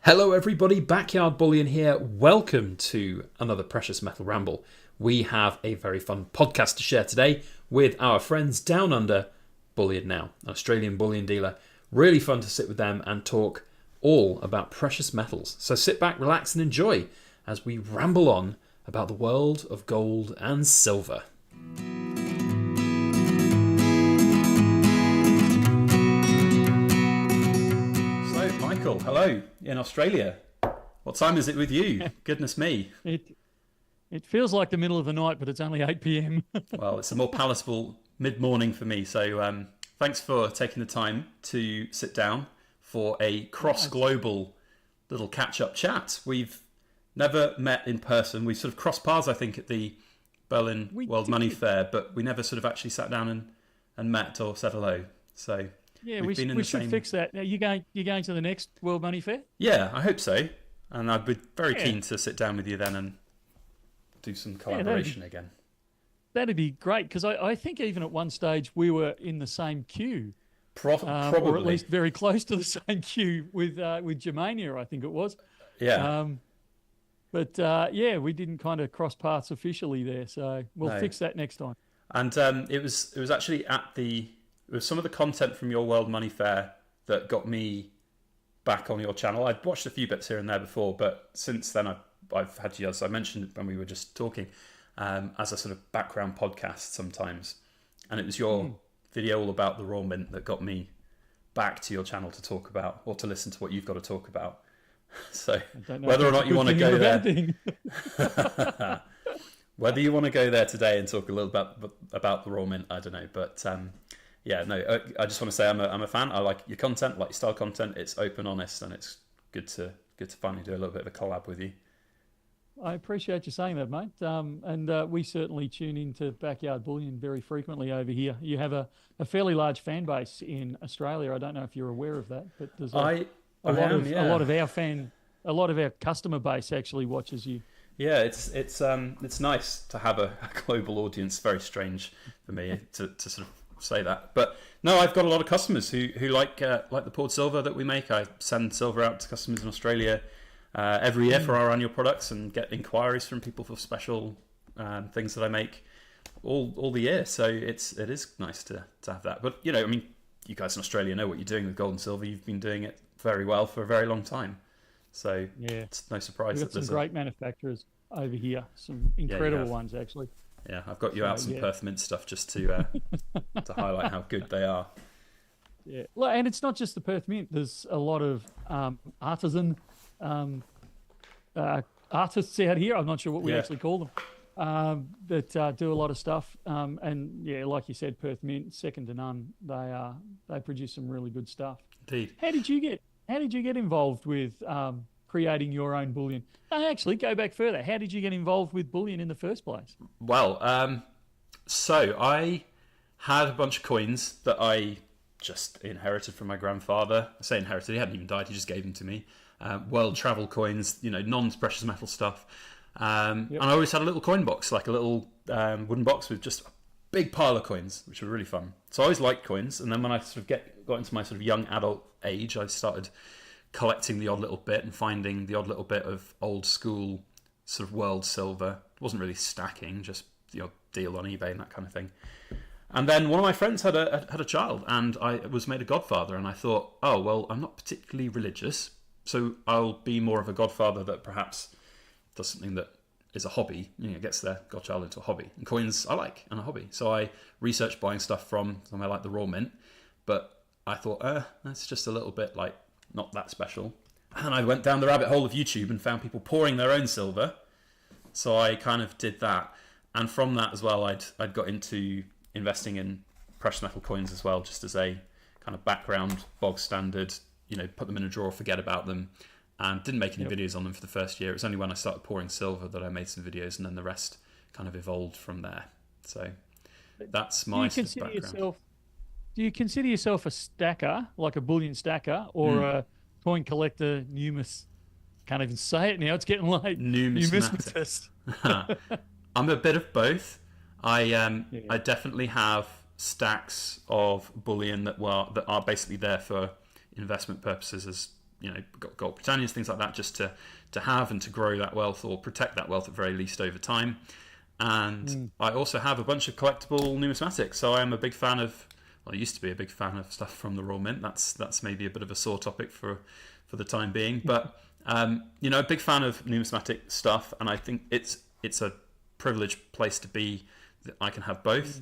Hello everybody, Backyard Bullion here. Welcome to another Precious Metal Ramble. We have a very fun podcast to share today with our friends down under Bullion Now, an Australian bullion dealer. Really fun to sit with them and talk all about precious metals. So sit back, relax and enjoy as we ramble on about the world of gold and silver. Michael, hello in Australia. What time is it with you? Goodness me. It feels like the middle of the night, but it's only 8 p.m. Well, it's a more palatable mid-morning for me. So thanks for taking the time to sit down for a cross-global little catch-up chat. We've never met in person. We've sort of crossed paths, I think, at the Berlin World Money Fair, but we never sort of actually sat down and met or said hello. So yeah, we should fix that. Are you going to the next World Money Fair? Yeah, I hope so. And I'd be very keen to sit down with you then and do some collaboration again. That'd be great, because I think even at one stage we were in the same queue. Probably. Or at least very close to the same queue with Germania, I think it was. Yeah. Yeah, we didn't kind of cross paths officially there, so we'll fix that next time. And it was actually it was some of the content from your World Money Fair that got me back on your channel. I'd watched a few bits here and there before, but since then I've had you, as I mentioned when we were just talking, as a sort of background podcast sometimes. And it was your video all about the raw mint that got me back to your channel to talk about, or to listen to what you've got to talk about. So whether or not you want to go there, whether you want to go there today and talk a little about the raw mint, I don't know. But yeah, no, I just want to say I'm a fan. I like your content, like your style content. It's open, honest, and it's good to finally do a little bit of a collab with you. I appreciate you saying that, mate. And we certainly tune into Backyard Bullion very frequently over here. You have a fairly large fan base in Australia. I don't know if you're aware of that, but there's a lot of our customer base actually watches you. Yeah, it's nice to have a global audience. Very strange for me to sort of say that, but no, I've got a lot of customers who like the poured silver that we make. I send silver out to customers in Australia every year for our annual products, and get inquiries from people for special things that I make all the year. So it is nice to have that. But you know, I mean, you guys in Australia know what you're doing with gold and silver. You've been doing it very well for a very long time. So yeah, it's no surprise. We've got some great manufacturers over here. Some incredible ones, actually. Yeah, I've got you out some Perth Mint stuff just to highlight how good they are. Yeah, well, and it's not just the Perth Mint. There's a lot of artisan artists out here. I'm not sure what we actually call them, that do a lot of stuff. And yeah, like you said, Perth Mint, second to none. They produce some really good stuff. Indeed. How did you get involved with creating your own bullion? No, actually, go back further. How did you get involved with bullion in the first place? Well, so I had a bunch of coins that I just inherited from my grandfather. I say inherited, he hadn't even died, he just gave them to me. World travel coins, you know, non-precious metal stuff. And I always had a little coin box, like a little wooden box with just a big pile of coins, which were really fun. So I always liked coins, and then when I sort of got into my sort of young adult age, I started collecting the odd little bit and finding the odd little bit of old school sort of world silver. It wasn't really stacking, just the odd deal on eBay and that kind of thing. And then one of my friends had a child, and I was made a godfather, and I thought, oh well, I'm not particularly religious, so I'll be more of a godfather that perhaps does something that is a hobby, you know, gets their godchild into a hobby. And coins I like, and a hobby. So I researched buying stuff from somewhere like the raw mint, but I thought, that's just a little bit like not that special. And I went down the rabbit hole of YouTube and found people pouring their own silver. So I kind of did that. And from that as well, I'd got into investing in precious metal coins as well, just as a kind of background, bog standard, you know, put them in a drawer, forget about them, and didn't make any videos on them for the first year. It was only when I started pouring silver that I made some videos, and then the rest kind of evolved from there. So that's my background. Do you consider yourself a stacker, like a bullion stacker, or a coin collector, can't even say it now, it's getting late. Numismatist. I'm a bit of both. I definitely have stacks of bullion that are basically there for investment purposes as got gold Britannias, things like that, just to have and to grow that wealth or protect that wealth at very least over time. And I also have a bunch of collectible numismatics. So I am a big fan of, well, I used to be a big fan of stuff from the Royal Mint. That's maybe a bit of a sore topic for the time being. But, a big fan of numismatic stuff. And I think it's a privileged place to be that I can have both.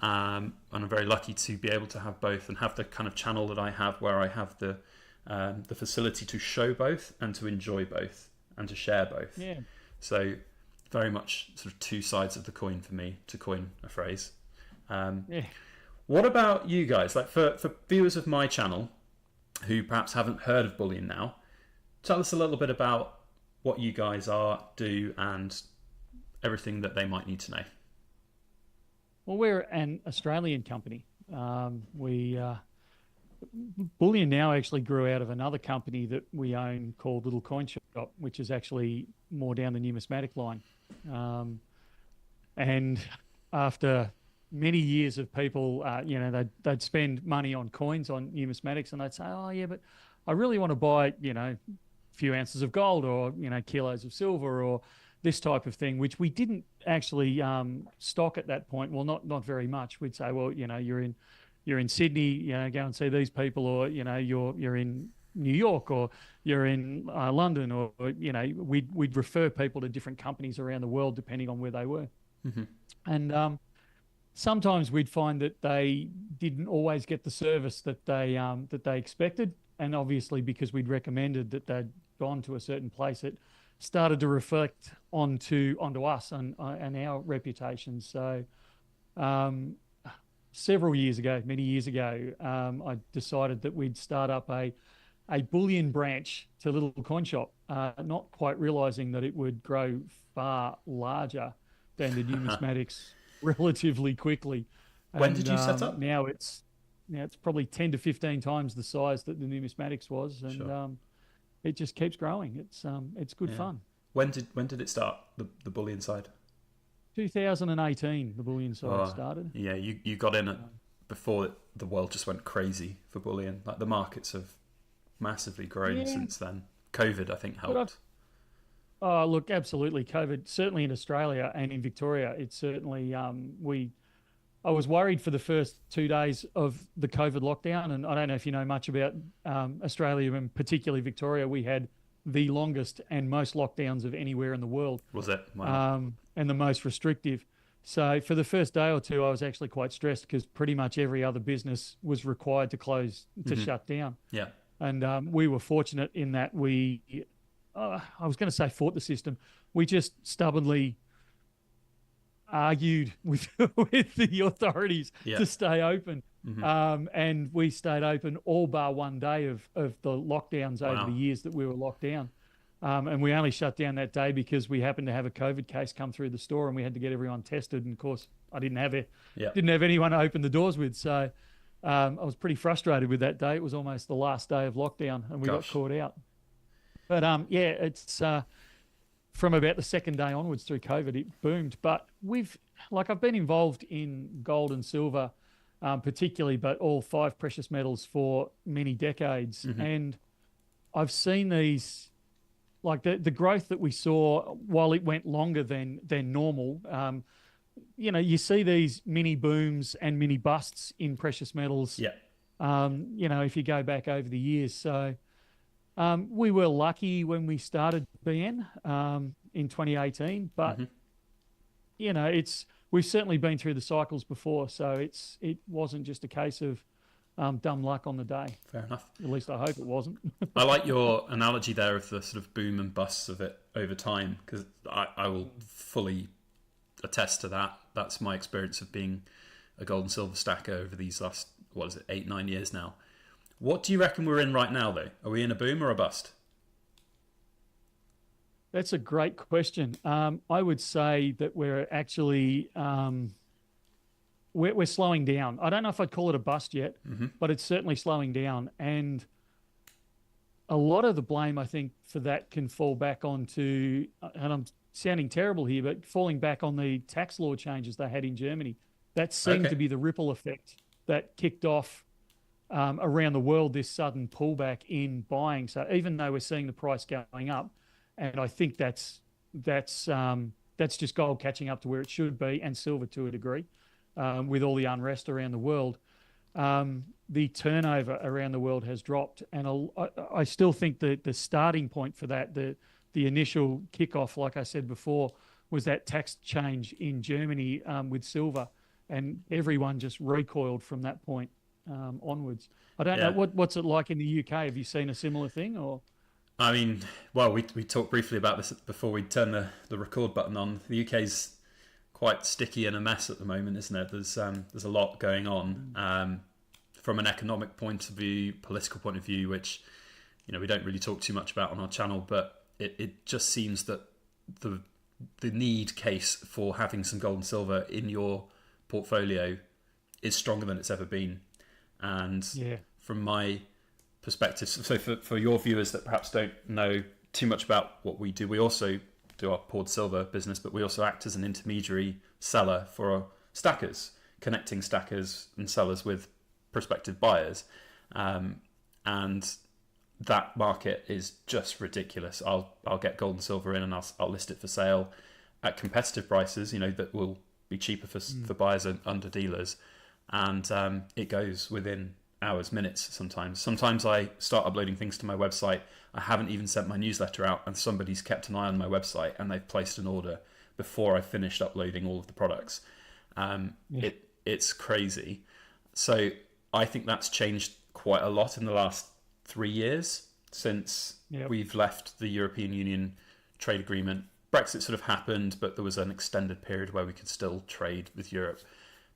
And I'm very lucky to be able to have both and have the kind of channel that I have where I have the facility to show both and to enjoy both and to share both. Yeah. So very much sort of two sides of the coin for me, to coin a phrase. What about you guys? Like for viewers of my channel who perhaps haven't heard of Bullion now, tell us a little bit about what you guys do and everything that they might need to know. Well, we're an Australian company. Bullion now actually grew out of another company that we own called Little Coin Shop, which is actually more down the numismatic line. And after many years of people, they'd spend money on coins, on numismatics, and they'd say, oh, yeah, but I really want to buy, a few ounces of gold or, kilos of silver or this type of thing, which we didn't actually stock at that point. Well, not very much. We'd say, well, you're in Sydney, go and see these people, or you're in New York, or you're in London, or we'd refer people to different companies around the world depending on where they were. Mm-hmm. And sometimes we'd find that they didn't always get the service that they expected, and obviously because we'd recommended that they'd gone to a certain place, it started to reflect onto us and our reputation. So many years ago, I decided that we'd start up a bullion branch to Little Coin Shop, not quite realizing that it would grow far larger than the numismatics relatively quickly. When did you set up? Now it's probably 10 to 15 times the size that the numismatics was, and sure. It just keeps growing. It's good fun. When did it start, the bullion side? 2018, the bullion side started. Yeah, you got in before the world just went crazy for bullion. Like the markets have massively grown since then. COVID, I think, helped. Oh, look, absolutely. COVID, certainly in Australia and in Victoria, it's certainly, I was worried for the first 2 days of the COVID lockdown. And I don't know if you know much about Australia and particularly Victoria. We had the longest and most lockdowns of anywhere in the world. Was it? Wow. And the most restrictive. So for the first day or two, I was actually quite stressed because pretty much every other business was required to close, to shut down. Yeah. And we were fortunate in that I was going to say fought the system. We just stubbornly argued with the authorities to stay open. Mm-hmm. And we stayed open all bar 1 day of the lockdowns over the years that we were locked down. And we only shut down that day because we happened to have a COVID case come through the store and we had to get everyone tested. And of course, I didn't have anyone to open the doors with. So I was pretty frustrated with that day. It was almost the last day of lockdown and we got caught out. But it's from about the second day onwards through COVID, it boomed. But I've been involved in gold and silver, particularly, but all 5 precious metals for many decades. Mm-hmm. And I've seen these, like the growth that we saw while it went longer than normal. You see these mini booms and mini busts in precious metals. Yeah. If you go back over the years. So we were lucky when we started BN in 2018, but we've certainly been through the cycles before, so it wasn't just a case of dumb luck on the day. Fair enough. At least I hope it wasn't. I like your analogy there of the sort of boom and busts of it over time, because I will fully attest to that. That's my experience of being a gold and silver stacker over these last 8-9 years now. What do you reckon we're in right now, though? Are we in a boom or a bust? That's a great question. I would say that we're actually we're slowing down. I don't know if I'd call it a bust yet, but it's certainly slowing down. And a lot of the blame, I think, for that can fall back onto, and I'm sounding terrible here, but falling back on the tax law changes they had in Germany. That seemed to be the ripple effect that kicked off around the world this sudden pullback in buying. So even though we're seeing the price going up, and I think that's just gold catching up to where it should be, and silver to a degree, with all the unrest around the world. The turnover around the world has dropped, and I still think that the starting point for that, the initial kickoff, like I said before, was that tax change in Germany with silver, and everyone just recoiled from that point onwards. I don't know what's it like in the UK. Have you seen a similar thing, or? I mean, well, we talked briefly about this before we turn the record button on. The UK's quite sticky and a mess at the moment, isn't it? There's a lot going on from an economic point of view, political point of view, which we don't really talk too much about on our channel. But it just seems that the need case for having some gold and silver in your portfolio is stronger than it's ever been. And from my perspective, so for your viewers that perhaps don't know too much about what we do, we also do our poured silver business, but we also act as an intermediary seller for stackers, connecting stackers and sellers with prospective buyers. And that market is just ridiculous. I'll get gold and silver in, and I'll list it for sale at competitive prices, that will be cheaper for buyers under dealers. And it goes within hours, minutes sometimes. Sometimes I start uploading things to my website. I haven't even sent my newsletter out, and somebody's kept an eye on my website and they've placed an order before I finished uploading all of the products. It's crazy. So I think that's changed quite a lot in the last 3 years since we've left the European Union trade agreement. Brexit sort of happened, but there was an extended period where we could still trade with Europe.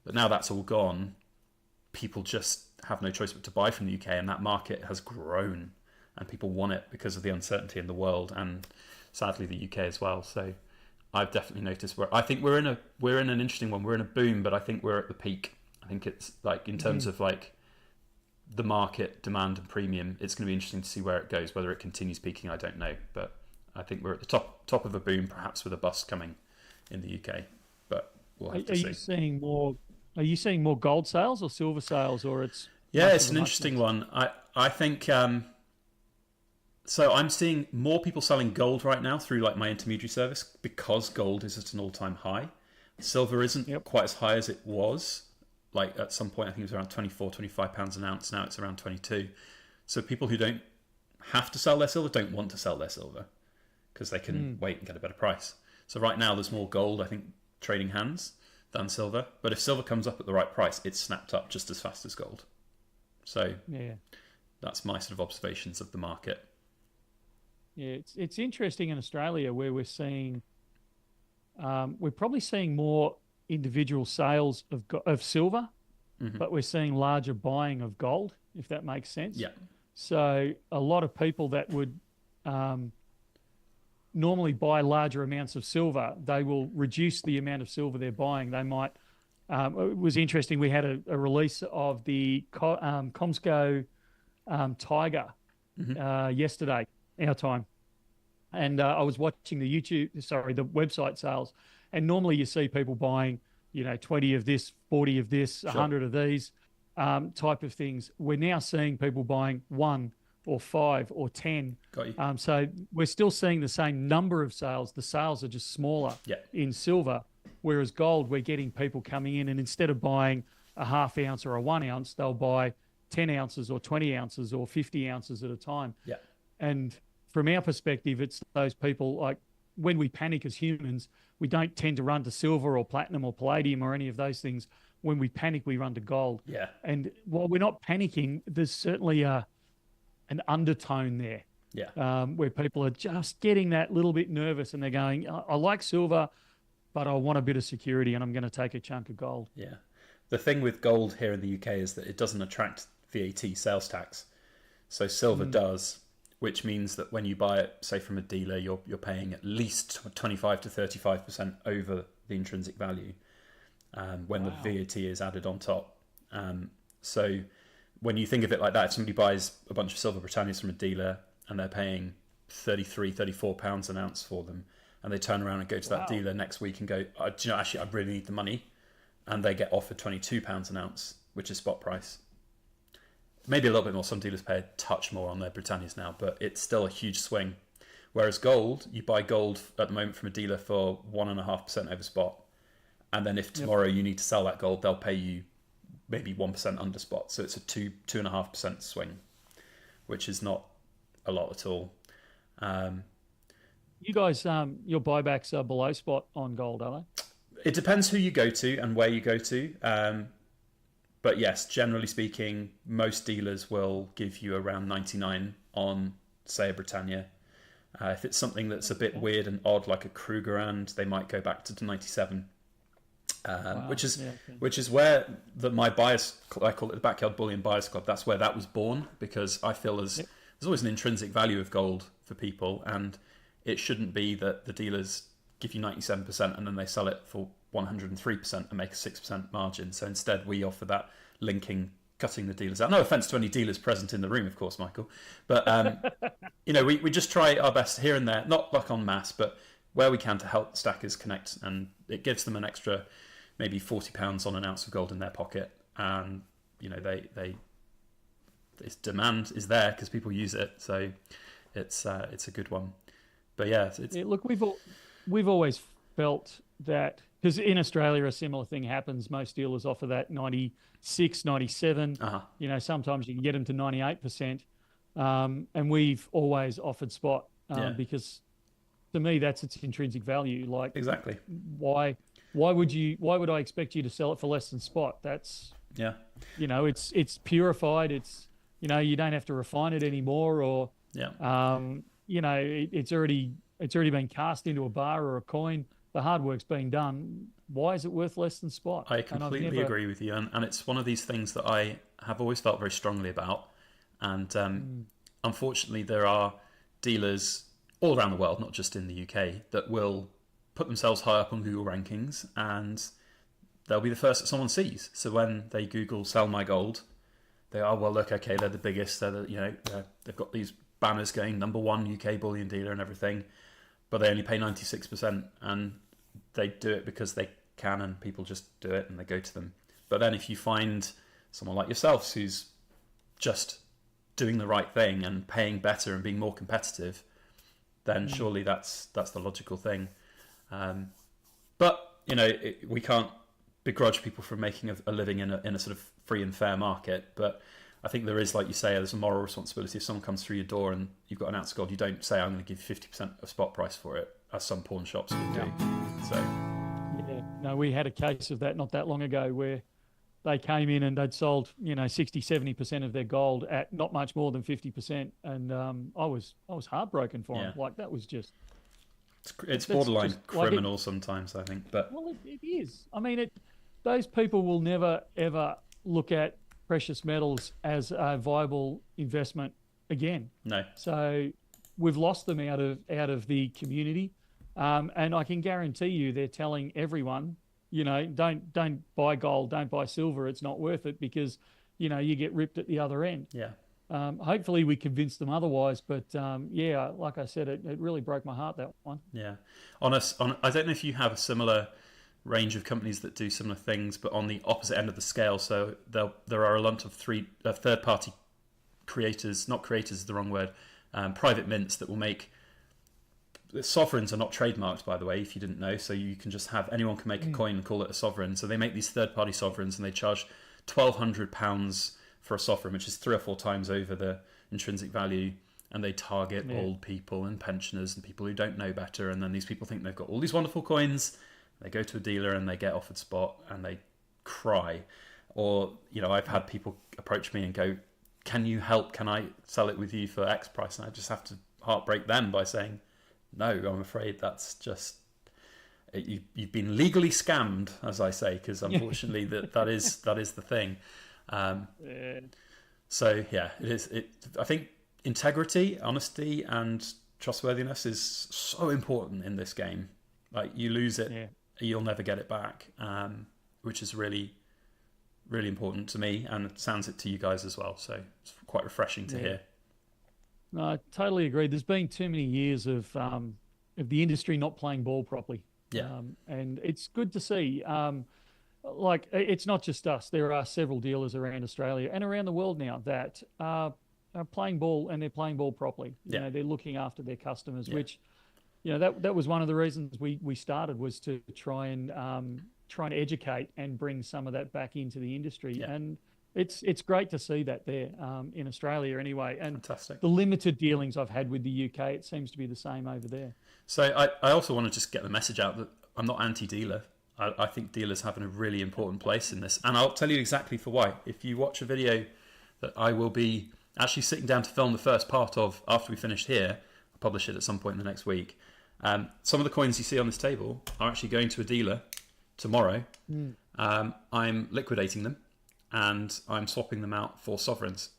But now that's all gone. People just have no choice but to buy from the UK, and that market has grown, and people want it because of the uncertainty in the world, and sadly the UK as well. So I've definitely noticed I think we're in an interesting one. We're in a boom, but I think we're at the peak. I think it's like in terms of like the market demand and premium, it's going to be interesting to see where it goes. Whether it continues peaking, I don't know, but I think we're at the top of a boom, perhaps with a bust coming in the UK. But we'll have to see. Are you seeing more gold sales or silver sales, or it's? Yeah, it's an interesting one. I think so. I'm seeing more people selling gold right now through like my intermediary service because gold is at an all-time high. Silver isn't quite as high as it was. Like at some point, I think it was around 24, 25 pounds an ounce. Now it's around 22. So people who don't have to sell their silver don't want to sell their silver because they can wait and get a better price. So right now there's more gold, I think, trading hands than silver. But if silver comes up at the right price, it's snapped up just as fast as gold. So that's my sort of observations of the market. Yeah, it's interesting in Australia where we're probably seeing more individual sales of silver, but we're seeing larger buying of gold, if that makes sense. Yeah. So a lot of people that would normally buy larger amounts of silver, they will reduce the amount of silver they're buying. They might. It was interesting. We had a release of the Comsco Tiger yesterday, our time, and I was watching the website sales, and normally you see people buying, 20 of this, 40 of this, 100 of these type of things. We're now seeing people buying 1 or 5 or 10. Got you. So we're still seeing the same number of sales. The sales are just smaller in silver. Whereas gold, we're getting people coming in, and instead of buying a half ounce or a 1 ounce, they'll buy 10 ounces or 20 ounces or 50 ounces at a time. Yeah. And from our perspective, it's those people, like when we panic as humans, we don't tend to run to silver or platinum or palladium or any of those things. When we panic, we run to gold. Yeah. And while we're not panicking, there's certainly an undertone there. Yeah. Where people are just getting that little bit nervous, and they're going, I like silver, but I want a bit of security, and I'm going to take a chunk of gold. Yeah. The thing with gold here in the UK is that it doesn't attract VAT sales tax. So silver does, which means that when you buy it, say from a dealer, you're paying at least 25 to 35% over the intrinsic value when the VAT is added on top. So when you think of it like that, if somebody buys a bunch of silver Britannias from a dealer and they're paying 33, 34 pounds an ounce for them, and they turn around and go to that dealer next week and go, actually, I really need the money, and they get offered £22 an ounce, which is spot price. maybe a little bit more. Some dealers pay a touch more on their Britannias now, but it's still a huge swing. Whereas gold, you buy gold at the moment from a dealer for 1.5% over spot, and then if tomorrow you need to sell that gold, they'll pay you maybe 1% under spot. So it's a 2.5% swing, which is not a lot at all. You guys, your buybacks are below spot on gold, are they? It depends who you go to and where you go to. But yes, generally speaking, most dealers will give you around 99 on, say, a Britannia. If it's something that's a bit weird and odd, like a Krugerrand, they might go back to 97. Which is where my buyers, I call it the Backyard Bullion Buyers Club, that's where that was born, because I feel there's always an intrinsic value of gold for people, and it shouldn't be that the dealers give you 97% and then they sell it for 103% and make a 6% margin. So instead we offer that linking, cutting the dealers out. No offense to any dealers present in the room, of course, Michael, but we just try our best here and there, not like en masse, but where we can to help stackers connect, and it gives them an extra maybe £40 on an ounce of gold in their pocket, and this demand is there because people use it, so it's a good one. But look, we've always felt that, because in Australia a similar thing happens. Most dealers offer that 96, 97. Sometimes you can get them to 98%, and we've always offered spot because to me that's its intrinsic value. Like, exactly. Why would I expect you to sell it for less than spot? That's it's purified. It's you don't have to refine it anymore, or it's already been cast into a bar or a coin. The hard work's been done. Why is it worth less than spot? I completely agree with you, and it's one of these things that I have always felt very strongly about. And unfortunately, there are dealers all around the world, not just in the UK, that will put themselves high up on Google rankings, and they'll be the first that someone sees. So when they Google "sell my gold," they are, well, look, okay, they're the biggest. They've got these banners going, #1 UK bullion dealer and everything, but they only pay 96%, and they do it because they can, and people just do it and they go to them. But then if you find someone like yourselves who's just doing the right thing and paying better and being more competitive, then surely that's the logical thing. But we can't begrudge people from making a living in a sort of free and fair market. But I think there is, like you say, there's a moral responsibility. If someone comes through your door and you've got an ounce of gold, you don't say, I'm going to give you 50% of spot price for it, as some pawn shops would do. So no, we had a case of that not that long ago where they came in and they'd sold 60-70% of their gold at not much more than 50%, and I was heartbroken for them. Like, that was just it's borderline criminal sometimes, I think. But it is. I mean, those people will never ever look at precious metals as a viable investment again. No. So we've lost them out of the community, and I can guarantee you they're telling everyone, don't buy gold, don't buy silver. It's not worth it because you get ripped at the other end. Yeah. Hopefully we convinced them otherwise, but like I said, it really broke my heart, that one. Yeah. I don't know if you have a similar range of companies that do similar things, but on the opposite end of the scale. So there are a lot of third-party creators, not creators is the wrong word, private mints that will make. Sovereigns are not trademarked, by the way, if you didn't know. So you can just anyone can make a coin and call it a sovereign. So they make these third-party sovereigns, and they charge £1,200 for a sovereign, which is 3 or 4 times over the intrinsic value. And they target old people and pensioners and people who don't know better. And then these people think they've got all these wonderful coins. They go to a dealer and they get offered spot and they cry. Or, I've had people approach me and go, can you help? Can I sell it with you for X price? And I just have to heartbreak them by saying, no, I'm afraid that's just... You've been legally scammed, as I say, because unfortunately that is the thing. So, it is. I think integrity, honesty and trustworthiness is so important in this game. Like, you lose it, you'll never get it back, which is really, really important to me, and it sounds it to you guys as well. So it's quite refreshing to hear. No, I totally agree. There's been too many years of the industry not playing ball properly. Yeah. And it's good to see. like it's not just us. There are several dealers around Australia and around the world now that are playing ball, and they're playing ball properly. You know, they're looking after their customers, which, you know, that was one of the reasons we started, was to try and educate and bring some of that back into the industry. And it's great to see that there in Australia anyway. And fantastic. The limited dealings I've had with the UK, it seems to be the same over there. So I also want to just get the message out that I'm not anti-dealer. I think dealers have a really important place in this. And I'll tell you exactly for why. If you watch a video that I will be actually sitting down to film the first part of after we finish here, I'll publish it at some point in the next week. Some of the coins you see on this table are actually going to a dealer tomorrow. I'm liquidating them, and I'm swapping them out for sovereigns.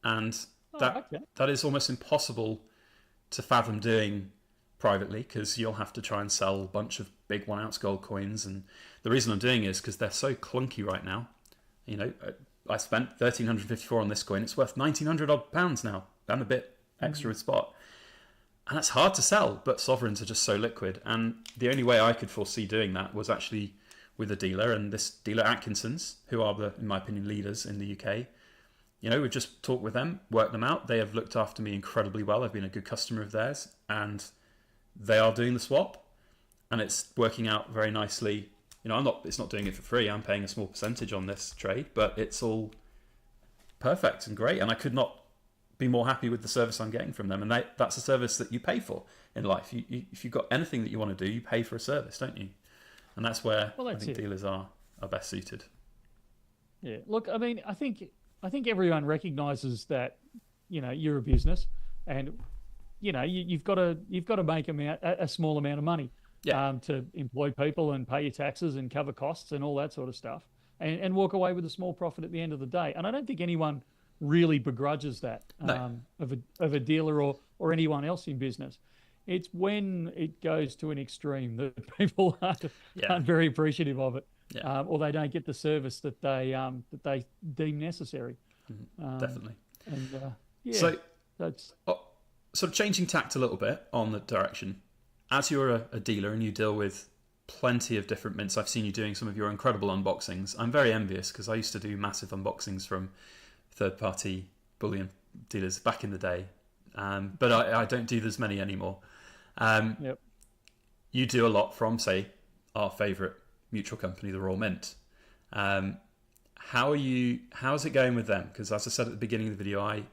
And that is almost impossible to fathom doing privately, because you'll have to try and sell a bunch of big 1 ounce gold coins. And the reason I'm doing it is because they're so clunky right now. You know, I spent 1,354 on this coin. It's worth 1,900 odd pounds now, and a bit extra with spot. And that's hard to sell, but sovereigns are just so liquid. And the only way I could foresee doing that was actually with a dealer, and this dealer Atkinson's, who are in my opinion, leaders in the UK. You know, we've just talked with them, worked them out. They have looked after me incredibly well. I've been a good customer of theirs, and they are doing the swap, and it's working out very nicely. You know, it's not doing it for free. I'm paying a small percentage on this trade, but it's all perfect and great. And I could not be more happy with the service I'm getting from them. And that's a service that you pay for in life. If you've got anything that you want to do, you pay for a service, don't you? And that's where I think dealers are best suited. Yeah. Look, I mean, I think everyone recognises that, you know, you're a business, and you know, you've got to make a small amount of money to employ people and pay your taxes and cover costs and all that sort of stuff, and walk away with a small profit at the end of the day. And I don't think anyone really begrudges that of a dealer or anyone else in business. It's when it goes to an extreme that people aren't very appreciative of it, or they don't get the service that they deem necessary. Definitely. And so that's sort of changing tact a little bit on the direction. As you're a dealer and you deal with plenty of different mints, I've seen you doing some of your incredible unboxings. I'm very envious, because I used to do massive unboxings from third-party bullion dealers back in the day, but I don't do as many anymore. You do a lot from, say, our favourite mutual company, the Royal Mint. How's it going with them? Because as I said at the beginning of the video, I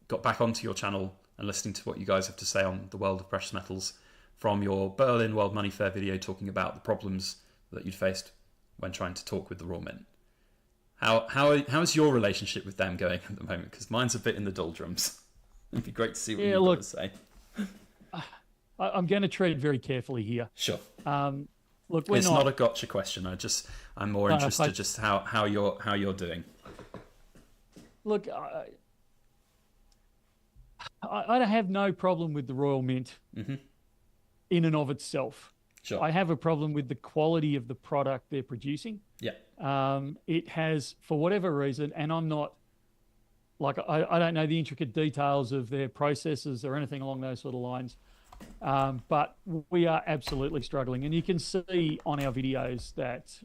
got back onto your channel and listening to what you guys have to say on the world of precious metals from your Berlin World Money Fair video, talking about the problems that you'd faced when trying to talk with the Royal Mint. How's your relationship with them going at the moment? Because mine's a bit in the doldrums. It'd be great to see what you've got to say. I'm going to tread very carefully here. Sure. Look, it's not a gotcha question. I'm more interested just how you're doing. Look, I have no problem with the Royal Mint in and of itself. Sure. I have a problem with the quality of the product they're producing. Yeah. It has, for whatever reason, and I'm not, like, I don't know the intricate details of their processes or anything along those sort of lines, but we are absolutely struggling. And you can see on our videos that,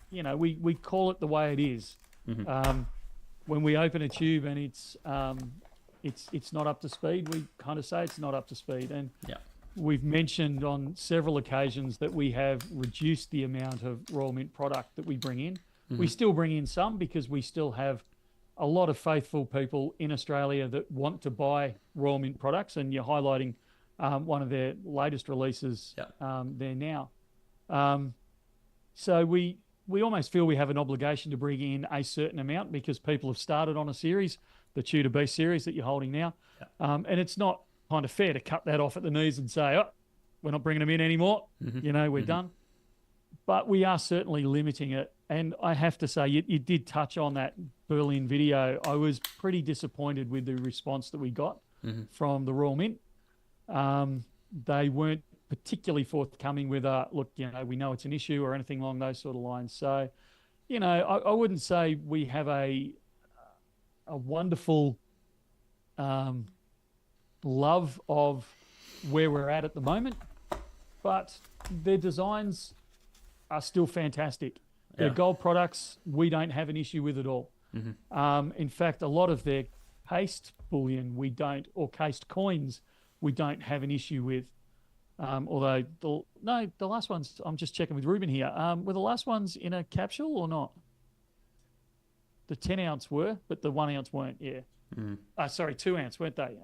you know, we call it the way it is. When we open a tube and it's not up to speed, we kind of say it's not up to speed. And we've mentioned on several occasions that we have reduced the amount of Royal Mint product that we bring in. We still bring in some, because we still have a lot of faithful people in Australia that want to buy Royal Mint products, and you're highlighting one of their latest releases there now. So we almost feel we have an obligation to bring in a certain amount, because people have started on a series, the Tudor Beast series that you're holding now. And it's not kind of fair to cut that off at the knees and say, oh, we're not bringing them in anymore. You know, we're done. But we are certainly limiting it. And I have to say, you did touch on that Berlin video. I was pretty disappointed with the response that we got from the Royal Mint. They weren't particularly forthcoming with look, you know, we know it's an issue or anything along those sort of lines. So, you know, I wouldn't say we have a wonderful love of where we're at the moment, but their designs are still fantastic. Their Yeah. gold products, we don't have an issue with at all. In fact, a lot of their cased bullion, we don't, or cased coins, we don't have an issue with. Although, the last ones, I'm just checking with Ruben here. Were the last ones in a capsule or not? The 10 ounce were, but the 1 ounce weren't, yeah. Sorry, 2 ounce, weren't they?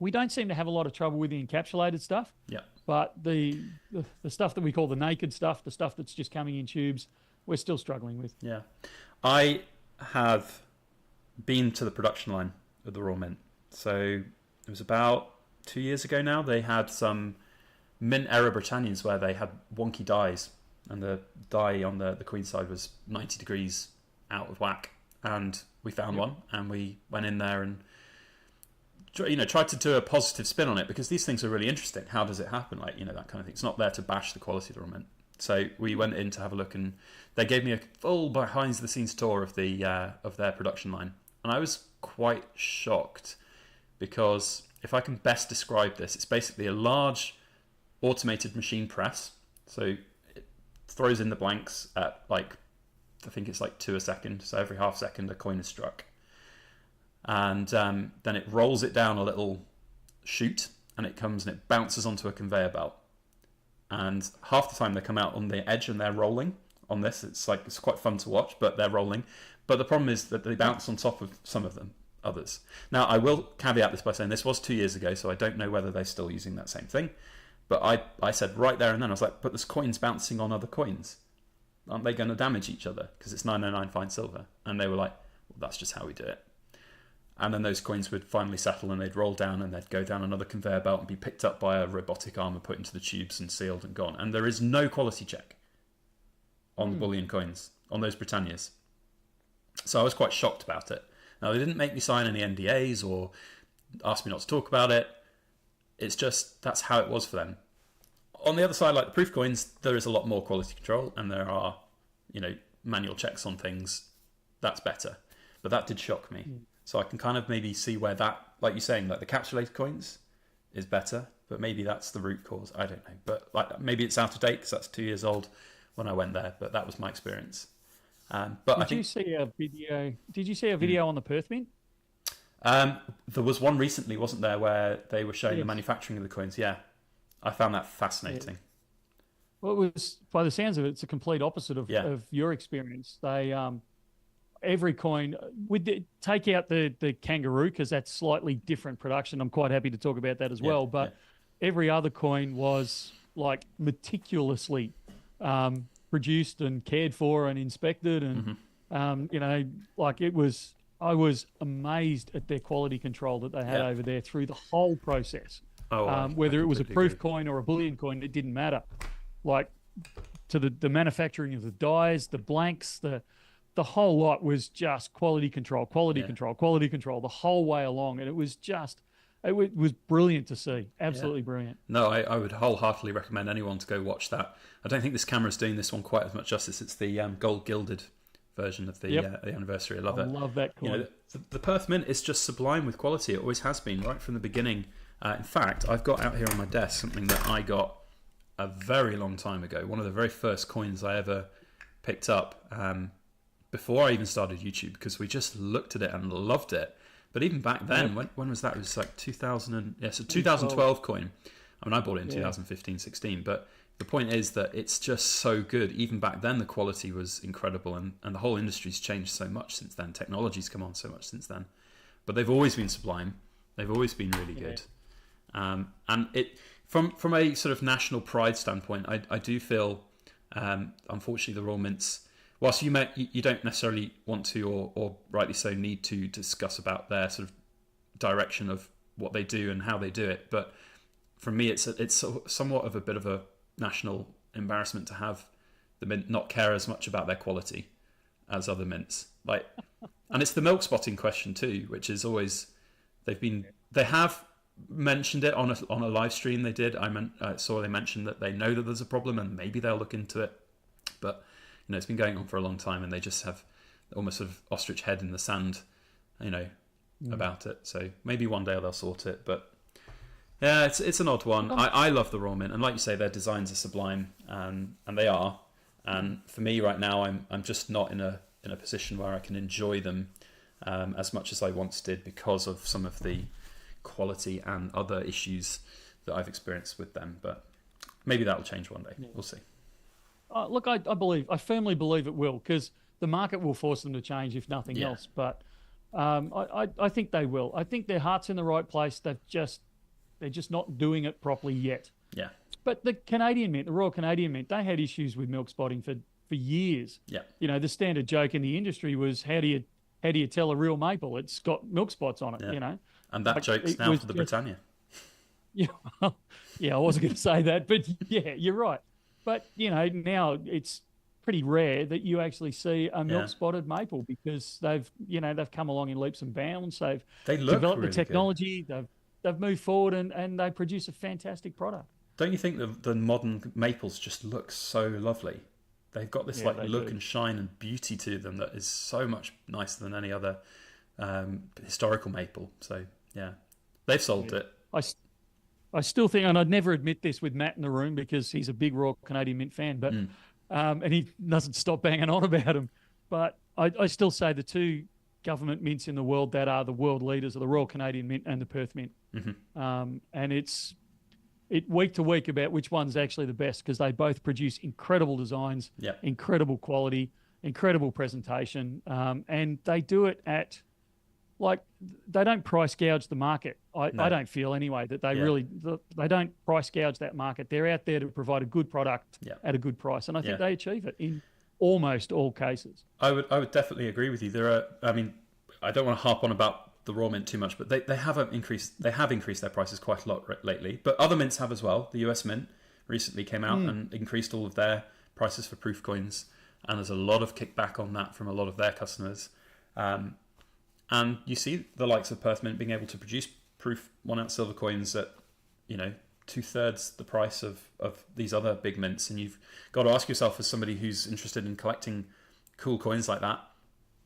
We don't seem to have a lot of trouble with the encapsulated stuff. Yeah. But the stuff that we call the naked stuff, the stuff that's just coming in tubes, we're still struggling with. Yeah. I have been to the production line of the Royal Mint. So it was about 2 years ago now. They had some Mint era Britannias where they had wonky dies, and the die on the Queen side was 90 degrees out of whack. And we found one, and we went in there and tried to do a positive spin on it, because these things are really interesting. How does it happen? Like, that kind of thing. It's not there to bash the quality of the Royal Mint. So we went in to have a look, and they gave me a full behind-the-scenes tour of their production line, and I was quite shocked, because if I can best describe this, it's basically a large automated machine press. So it throws in the blanks at I think it's 2 a second. So every half second a coin is struck, and then it rolls it down a little chute, and it comes and it bounces onto a conveyor belt. And half the time they come out on the edge and they're rolling on this. It's quite fun to watch, but they're rolling. But the problem is that they bounce on top of some of them, others. Now, I will caveat this by saying this was 2 years ago, so I don't know whether they're still using that same thing. But I said right there and then, I was like, but there's coins bouncing on other coins. Aren't they going to damage each other? Because it's 909 fine silver. And they were like, well, that's just how we do it. And then those coins would finally settle, and they'd roll down, and they'd go down another conveyor belt and be picked up by a robotic arm and put into the tubes and sealed and gone. And there is no quality check on the bullion coins, on those Britannias. So I was quite shocked about it. Now, they didn't make me sign any NDAs or ask me not to talk about it. It's just, that's how it was for them. On the other side, like the proof coins, there is a lot more quality control, and there are, manual checks on things. That's better. But that did shock me. So I can kind of maybe see where that, like you're saying, like the capsulated coins is better, but maybe that's the root cause. I don't know. But maybe it's out of date, because that's 2 years old when I went there, but that was my experience. But Did you see a video? Did you see a video on the Perth Mint? There was one recently, wasn't there, where they were showing the manufacturing of the coins? Yeah, I found that fascinating. Well, it was, by the sounds of it, it's a complete opposite of your experience. They every coin, take out the kangaroo, because that's slightly different production. I'm quite happy to talk about that as well. But every other coin was meticulously produced and cared for and inspected, and I was amazed at their quality control that they had over there through the whole process. Whether it was a proof coin or a bullion coin, it didn't matter. To the manufacturing of the dies, the blanks, the whole lot was just quality control the whole way along, and it was brilliant to see. Absolutely brilliant. No, I would wholeheartedly recommend anyone to go watch that. I don't think this camera's doing this one quite as much justice. It's the gold gilded version of the anniversary. I love it. I love that coin. The Perth Mint is just sublime with quality. It always has been, right from the beginning. In fact, I've got out here on my desk something that I got a very long time ago. One of the very first coins I ever picked up before I even started YouTube, because we just looked at it and loved it. But even back then, when was that? It was 2012 coin. I mean, I bought it in 2015, 16. But the point is that it's just so good. Even back then, the quality was incredible, and the whole industry's changed so much since then. Technology's come on so much since then. But they've always been sublime. They've always been really good. And it from a sort of national pride standpoint, I do feel, unfortunately, the Royal Mints, whilst you don't necessarily want to, or rightly so, need to discuss about their sort of direction of what they do and how they do it, but for me, it's somewhat of a bit of a national embarrassment to have the Mint not care as much about their quality as other mints. And it's the milk spotting question too, which is always they have mentioned it on a live stream they did. I saw they mentioned that they know that there's a problem and maybe they'll look into it, but it's been going on for a long time, and they just have almost sort of ostrich head in the sand, about it. So maybe one day they'll sort it, but yeah, it's an odd one. I love the Royal Mint, and like you say, their designs are sublime, and they are. And for me right now, I'm just not in a position where I can enjoy them as much as I once did because of some of the quality and other issues that I've experienced with them. But maybe that'll change one day. Yeah. We'll see. Look, I firmly believe it will, because the market will force them to change if nothing else. But I think they will. I think their heart's in the right place. They're just not doing it properly yet. Yeah. But the Canadian Mint, the Royal Canadian Mint, they had issues with milk spotting for years. Yeah. You know, the standard joke in the industry was, how do you tell a real maple? It's got milk spots on it. Yeah. You know. And that joke's now for the Britannia. Yeah. Yeah, I wasn't going to say that, but yeah, you're right. But you know, now it's pretty rare that you actually see a milk spotted maple, because they've come along in leaps and bounds. They've developed really the technology. They've moved forward and they produce a fantastic product. Don't you think the modern maples just look so lovely? They've got this look and shine and beauty to them that is so much nicer than any other historical maple. So yeah, they've solved it. I still think, and I'd never admit this with Matt in the room because he's a big Royal Canadian Mint fan, but and he doesn't stop banging on about him. But I still say the two government mints in the world that are the world leaders are the Royal Canadian Mint and the Perth Mint. Mm-hmm. And it's week to week about which one's actually the best, because they both produce incredible designs, incredible quality, incredible presentation, and they do it at, like, they don't price gouge the market. I don't feel anyway that they they don't price gouge that market. They're out there to provide a good product at a good price, and I think they achieve it in almost all cases. I would definitely agree with you. I don't want to harp on about the Royal Mint too much, but they have increased their prices quite a lot lately. But other mints have as well. The US Mint recently came out and increased all of their prices for proof coins, and there's a lot of kickback on that from a lot of their customers. And you see the likes of Perth Mint being able to produce proof 1 ounce silver coins at 2/3 the price of these other big mints. And you've got to ask yourself, as somebody who's interested in collecting cool coins like that,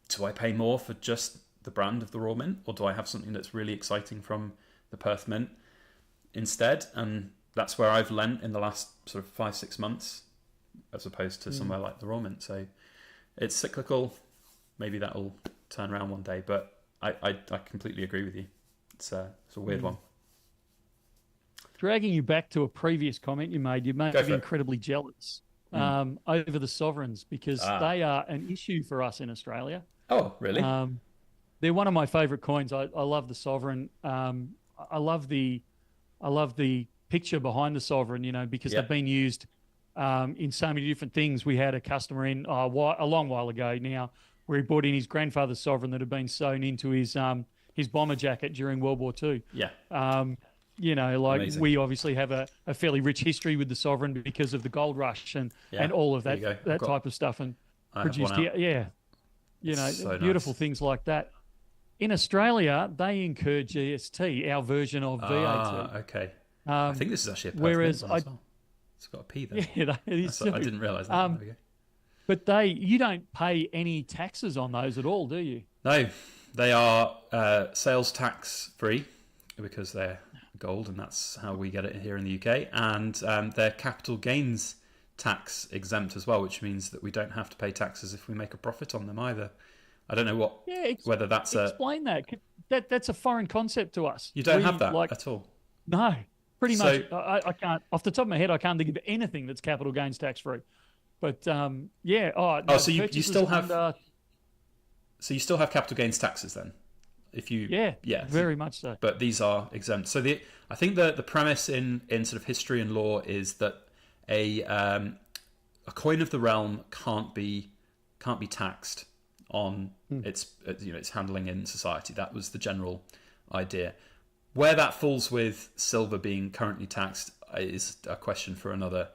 do I pay more for just the brand of the Royal Mint, or do I have something that's really exciting from the Perth Mint instead? And that's where I've lent in the last sort of 5-6 months, as opposed to somewhere like the Royal Mint. So it's cyclical. Maybe that'll turn around one day, but I completely agree with you. It's a weird one. Dragging you back to a previous comment you made me incredibly jealous over the sovereigns, because they are an issue for us in Australia. Oh, really? They're one of my favourite coins. I love the sovereign. I love the picture behind the sovereign, because they've been used in so many different things. We had a customer in a long while ago now, where he brought in his grandfather's sovereign that had been sewn into his bomber jacket during World War II. Yeah. Amazing. We obviously have a fairly rich history with the sovereign because of the gold rush and all of that type of stuff, and produced here. So beautiful things like that. In Australia, they incur GST, our version of VAT. Okay. I think this is actually a Perth whereas Mint one as well. It's got a P there. Yeah, it is too. I didn't realise that. There we go. But you don't pay any taxes on those at all, do you? No, they are sales tax free because they're gold, and that's how we get it here in the UK. And they're capital gains tax exempt as well, which means that we don't have to pay taxes if we make a profit on them either. I don't know whether that's explain that. That's a foreign concept to us. You don't have that at all. No, pretty much. I can't, off the top of my head, I can't think of anything that's capital gains tax free. But so you still have. So you still have capital gains taxes then, if you very much so. But these are exempt. So I think the premise in sort of history and law is that a coin of the realm can't be taxed on its handling in society. That was the general idea. Where that falls with silver being currently taxed is a question for another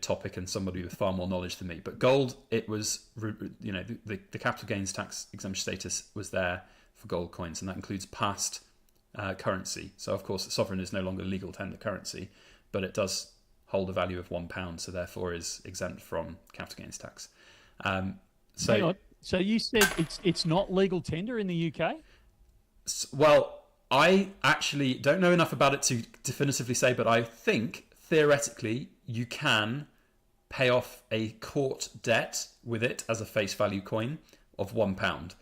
topic, and somebody with far more knowledge than me. But gold, it was the capital gains tax exemption status was there for gold coins, and that includes past currency. So of course the sovereign is no longer legal tender currency, but it does hold a value of £1, so therefore is exempt from capital gains tax. So you said it's not legal tender in the UK? Well, I actually don't know enough about it to definitively say, but I think theoretically you can pay off a court debt with it as a face value coin of £1.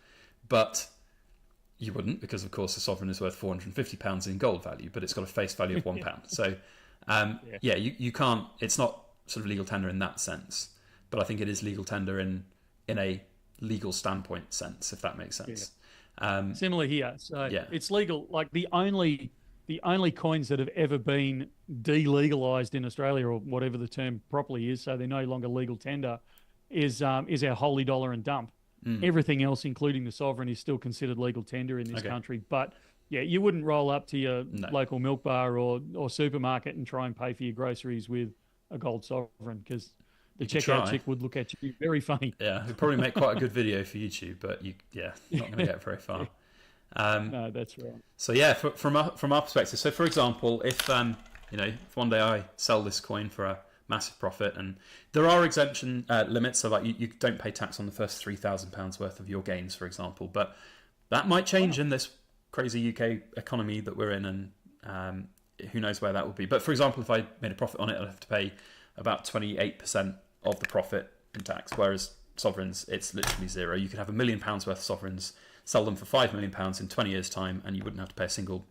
But you wouldn't, because of course the sovereign is worth £450 in gold value, but it's got a face value of £1. So you can't, it's not sort of legal tender in that sense, but I think it is legal tender in a legal standpoint sense, if that makes sense. Similar here. So it's legal. Like the only coins that have ever been delegalized in Australia, or whatever the term properly is, so they're no longer legal tender, is our holy dollar and dump. Everything else, including the sovereign, is still considered legal tender in this country. But yeah, you wouldn't roll up to your local milk bar or supermarket and try and pay for your groceries with a gold sovereign, because the checkout chick would look at you very funny. Yeah, it'd probably make quite a good video for YouTube, but you're not going to get very far. No, that's right. So yeah, from our perspective, so for example, if if one day I sell this coin for a massive profit, and there are exemption limits, so like you don't pay tax on the first £3,000 worth of your gains, for example, but that might change in this crazy UK economy that we're in, and who knows where that will be. But for example, if I made a profit on it, I'd have to pay about 28% of the profit in tax, whereas sovereigns, it's literally zero. You could have £1 million worth of sovereigns, sell them for £5 million in 20 years' time, and you wouldn't have to pay a single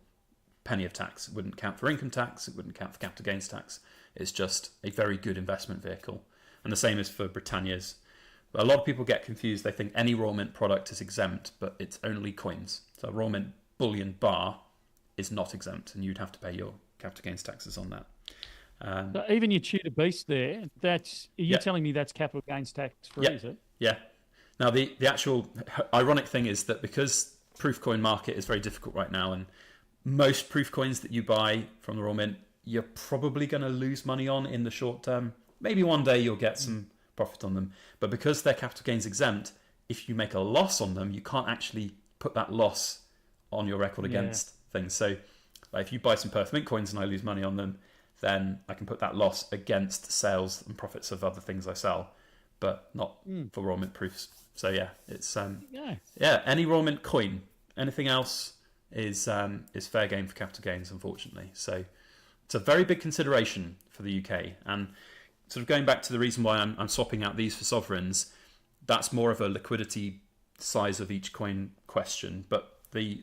penny of tax. It wouldn't count for income tax, it wouldn't count for capital gains tax. It's just a very good investment vehicle. And the same is for Britannia's. A lot of people get confused. They think any raw mint product is exempt, but it's only coins. So a raw mint bullion bar is not exempt, and you'd have to pay your capital gains taxes on that. So even your Tudor Beast there, you're telling me that's capital gains tax free, is it? Yeah. Now, the actual ironic thing is that because proof coin market is very difficult right now, and most proof coins that you buy from the raw mint, you're probably going to lose money on in the short term. Maybe one day you'll get some profit on them. But because they're capital gains exempt, if you make a loss on them, you can't actually put that loss on your record against things. So like if you buy some Perth Mint coins and I lose money on them, then I can put that loss against sales and profits of other things I sell, but not for raw mint proofs. So yeah, it's any raw mint coin. Anything else is fair game for capital gains, unfortunately. So it's a very big consideration for the UK. And sort of going back to the reason why I'm swapping out these for sovereigns, that's more of a liquidity size of each coin question. But the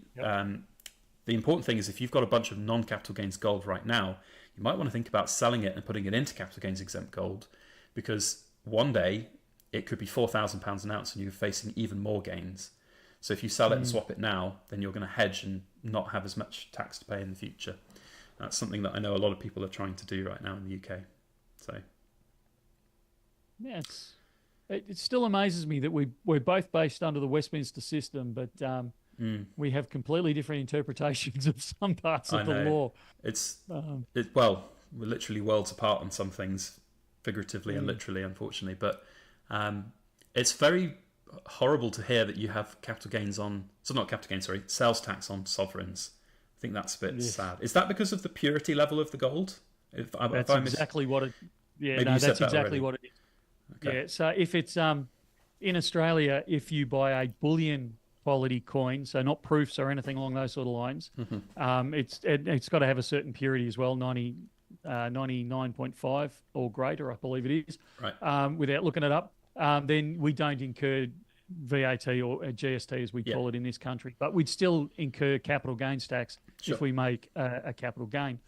important thing is if you've got a bunch of non-capital gains gold right now, you might want to think about selling it and putting it into capital gains exempt gold, because one day it could be £4,000 an ounce and you're facing even more gains. So if you sell it and swap it now, then you're going to hedge and not have as much tax to pay in the future. That's something that I know a lot of people are trying to do right now in the UK. So yeah, it still amazes me that we're both based under the Westminster system, but we have completely different interpretations of some parts of the law. We're literally worlds apart on some things, figuratively and literally, unfortunately. But it's very horrible to hear that you have sales tax on sovereigns. I think that's a bit sad. Is that because of the purity level of the gold? That's exactly what it is. Okay. Yeah, so if it's in Australia, if you buy a bullion quality coin, so not proofs or anything along those sort of lines, it's got to have a certain purity as well, 99.5 or greater, I believe it is. Right. Without looking it up, then we don't incur VAT or GST as we call it in this country, but we'd still incur capital gains tax if we make a capital gain.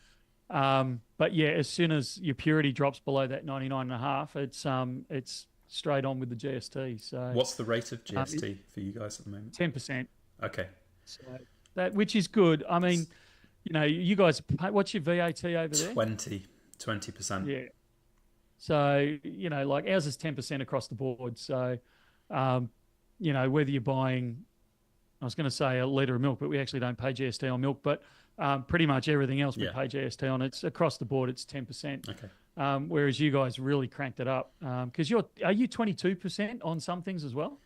But yeah, as soon as your purity drops below that 99.5, it's straight on with the GST. So what's the rate of GST for you guys at the moment? 10%. Okay. So which is good. I mean, you guys, what's your VAT over there? 20%. Yeah. So, like ours is 10% across the board. So, whether you're buying, I was going to say a litre of milk, but we actually don't pay GST on milk, but pretty much everything else we pay GST on. It's across the board, it's 10%. Okay. Whereas you guys really cranked it up. Because are you 22% on some things as well?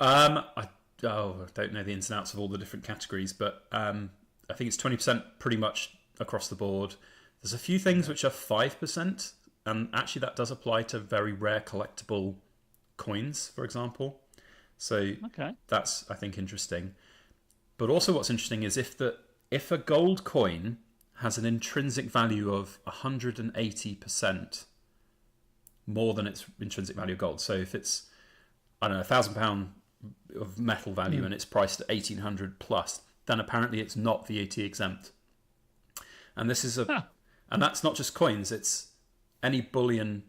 I don't know the ins and outs of all the different categories, but I think it's 20% pretty much across the board. There's a few things which are 5%, and actually that does apply to very rare collectible coins, for example. So that's, I think, interesting. But also what's interesting is if a gold coin has an intrinsic value of 180%, more than its intrinsic value of gold. So if it's, I don't know, £1,000 of metal value and it's priced at 1,800 plus, then apparently it's not VAT exempt. And this is and that's not just coins; it's any bullion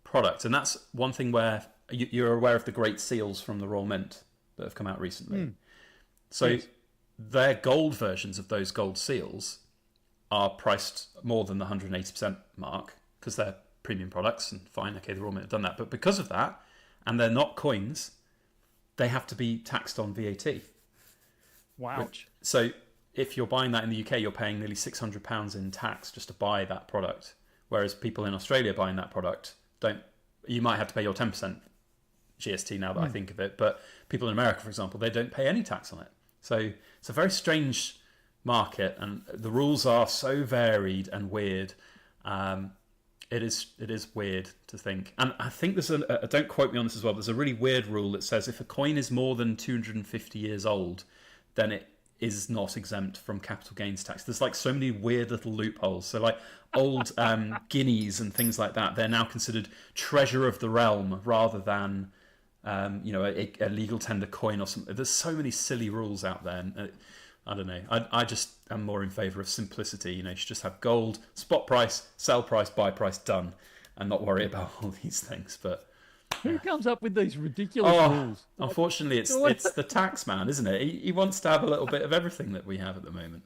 product. And that's one thing where you're aware of the Great Seals from the Royal Mint that have come out recently. So Yes. their gold versions of those gold seals are priced more than the 180% mark because they're premium products, and fine, okay, the Royal Mint have done that. But because of that, and they're not coins, they have to be taxed on VAT. Wow. So if you're buying that in the UK, you're paying nearly £600 in tax just to buy that product. Whereas people in Australia buying that product don't. You might have to pay your 10% GST now that I think of it, but people in America, for example, they don't pay any tax on it. So it's a very strange market, and the rules are so varied and weird. It is weird to think, and I think there's don't quote me on this as well. There's a really weird rule that says if a coin is more than 250 years old, then it is not exempt from capital gains tax. There's like so many weird little loopholes. So like old guineas and things like that, they're now considered treasure of the realm rather than a legal tender coin or something. There's so many silly rules out there. And I don't know. I just am more in favour of simplicity. You should just have gold, spot price, sell price, buy price, done, and not worry about all these things. But who comes up with these ridiculous rules? Unfortunately, it's the tax man, isn't it? He wants to have a little bit of everything that we have at the moment.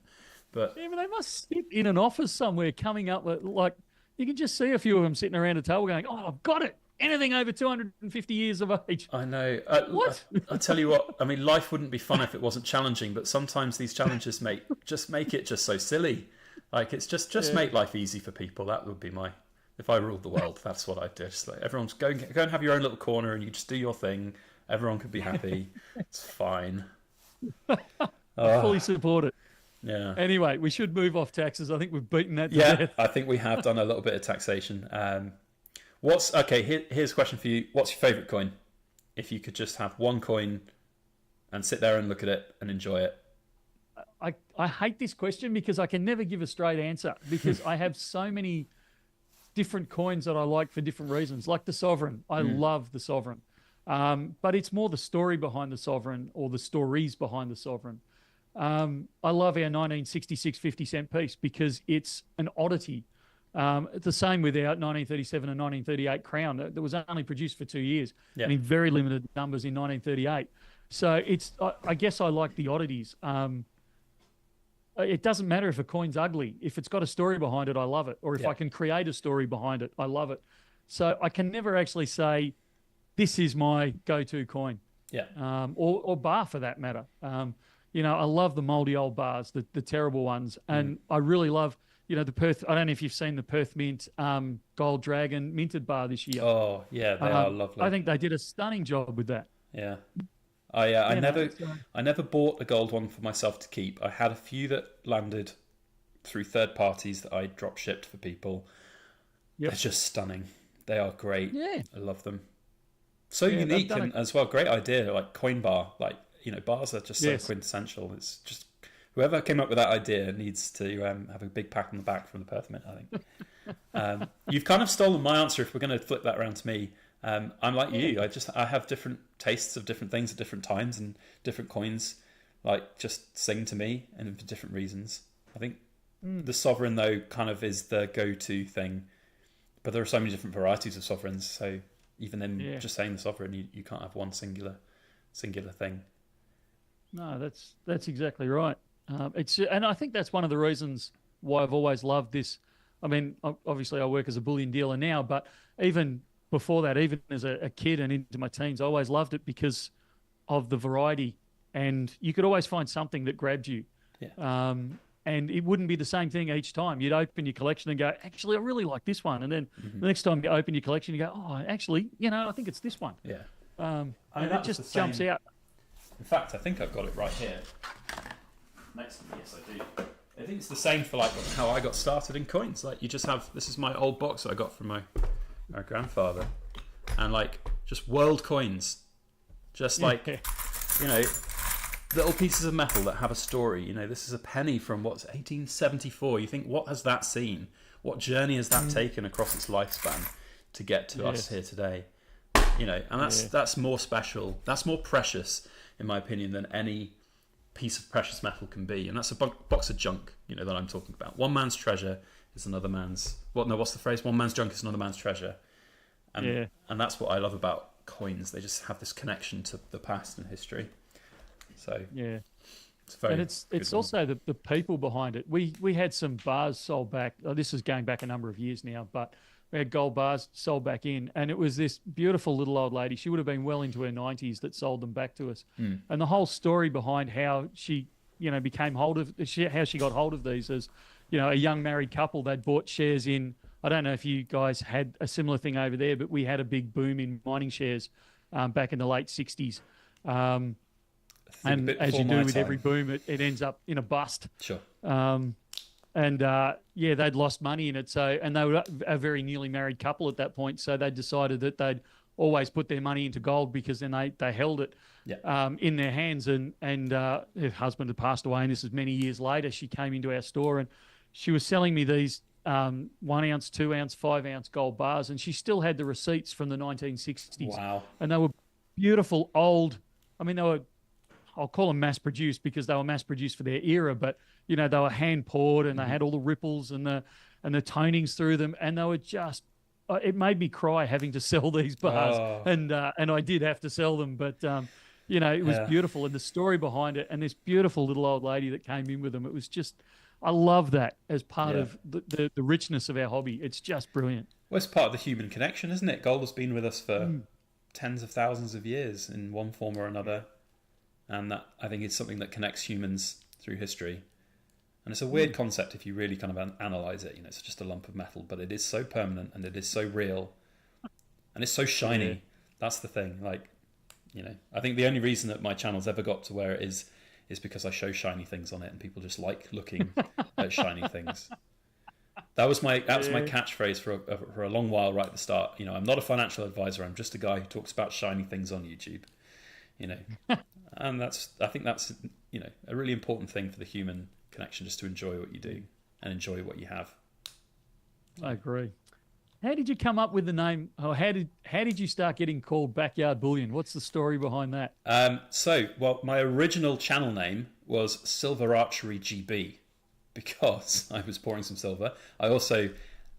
But yeah, but they must sit in an office somewhere coming up with, like, you can just see a few of them sitting around a table going, "Oh, I've got it. Anything over 250 years of age." I know. What? I tell you what. I mean, life wouldn't be fun if it wasn't challenging. But sometimes these challenges make it just so silly. Like it's just make life easy for people. That would be my. If I ruled the world, that's what I'd do. Just like everyone's go and have your own little corner, and you just do your thing. Everyone could be happy. It's fine. I fully support it. Yeah. Anyway, we should move off taxes. I think we've beaten that to Yeah, death. I think we have done a little bit of taxation. Here's a question for you. What's your favourite coin? If you could just have one coin and sit there and look at it and enjoy it. I hate this question because I can never give a straight answer because I have so many different coins that I like for different reasons. Like the Sovereign. I love the Sovereign. But it's more the story behind the Sovereign or the stories behind the Sovereign. I love our 1966 50-cent piece because it's an oddity. The same with our 1937 and 1938 crown that was only produced for 2 years and in very limited numbers in 1938. So I guess I like the oddities. It doesn't matter if a coin's ugly. If it's got a story behind it, I love it. Or if I can create a story behind it, I love it. So I can never actually say, this is my go-to coin. Yeah. Or bar for that matter. I love the mouldy old bars, the terrible ones. And I really love, the Perth, I don't know if you've seen the Perth Mint Gold Dragon minted bar this year. Oh, yeah, they are lovely. I think they did a stunning job with that. Yeah. I never bought a gold one for myself to keep. I had a few that landed through third parties that I drop shipped for people. They're just stunning. They are great. Yeah. I love them. So unique and as well. Great idea, like coin bar. Like, bars are just so quintessential. It's just whoever came up with that idea needs to have a big pat on the back from the Perth Mint, I think. You've kind of stolen my answer if we're going to flip that around to me. I'm like you. I have different tastes of different things at different times, and different coins like just sing to me and for different reasons. I think the Sovereign though kind of is the go-to thing, but there are so many different varieties of Sovereigns. So even then, just saying the Sovereign, you can't have one singular thing. No, that's exactly right. And I think that's one of the reasons why I've always loved this. I mean, obviously I work as a bullion dealer now, but even before that, even as a kid and into my teens, I always loved it because of the variety, and you could always find something that grabbed you. Yeah. And it wouldn't be the same thing each time. You'd open your collection and go, actually, I really like this one. And then the next time you open your collection, you go, oh, actually, I think it's this one. Yeah. And it just jumps out. In fact, I think I've got it right here. Next to me, yes, I do. I think it's the same for like how I got started in coins. Like you just have, this is my old box that I got from my grandfather, and like just world coins, just like little pieces of metal that have a story. This is a penny from 1874. You think, what has that seen? What journey has that taken across its lifespan? to get to us here today. You know, and that's more special. That's more precious, in my opinion, than any piece of precious metal can be. And that's a box of junk, you know, that I'm talking about. One man's treasure is another man's. What's the phrase? One man's junk is another man's treasure. And that's what I love about coins. They just have this connection to the past and history. So it's very. And it's also the people behind it. We had some bars sold back. This is going back a number of years now, but we had gold bars sold back in, and it was this beautiful little old lady. She would have been well into her 90s that sold them back to us. And the whole story behind how she, you know, how she got hold of these is, you know, a young married couple, they'd bought shares in, I don't know if you guys had a similar thing over there, but we had a big boom in mining shares back in the late 60s. And as you do with every boom, it ends up in a bust. Sure. They'd lost money in it. So, and they were a very newly married couple at that point. So they decided that they'd always put their money into gold because then they held it in their hands. And her husband had passed away, and this is many years later. She came into our store and she was selling me these 1 ounce, 2 ounce, 5 ounce gold bars, and she still had the receipts from the 1960s. Wow. And they were beautiful old. I mean, I'll call them mass produced because they were mass produced for their era, but you know, they were hand poured and they had all the ripples and the tonings through them, and they were just. It made me cry having to sell these bars, and I did have to sell them, but you know, it was beautiful, and the story behind it, and this beautiful little old lady that came in with them. It was just, I love that as part of the richness of our hobby. It's just brilliant. Well, it's part of the human connection, isn't it? Gold has been with us for tens of thousands of years in one form or another, and that, I think, is something that connects humans through history. And it's a weird concept if you really kind of analyze it. You know, it's just a lump of metal, but it is so permanent and it is so real, and it's so shiny. Yeah. That's the thing. Like, you know, I think the only reason that my channel's ever got to where it is because I show shiny things on it, and people just like looking at shiny things. That was my catchphrase for a long while right at the start. You know, I'm not a financial advisor. I'm just a guy who talks about shiny things on YouTube. You know, and I think that's, you know, a really important thing for the human connection, just to enjoy what you do and enjoy what you have. I agree. How did you come up with the name, or how did you start getting called Backyard Bullion? What's the story behind that? My original channel name was Silver Archery GB because I was pouring some silver. I also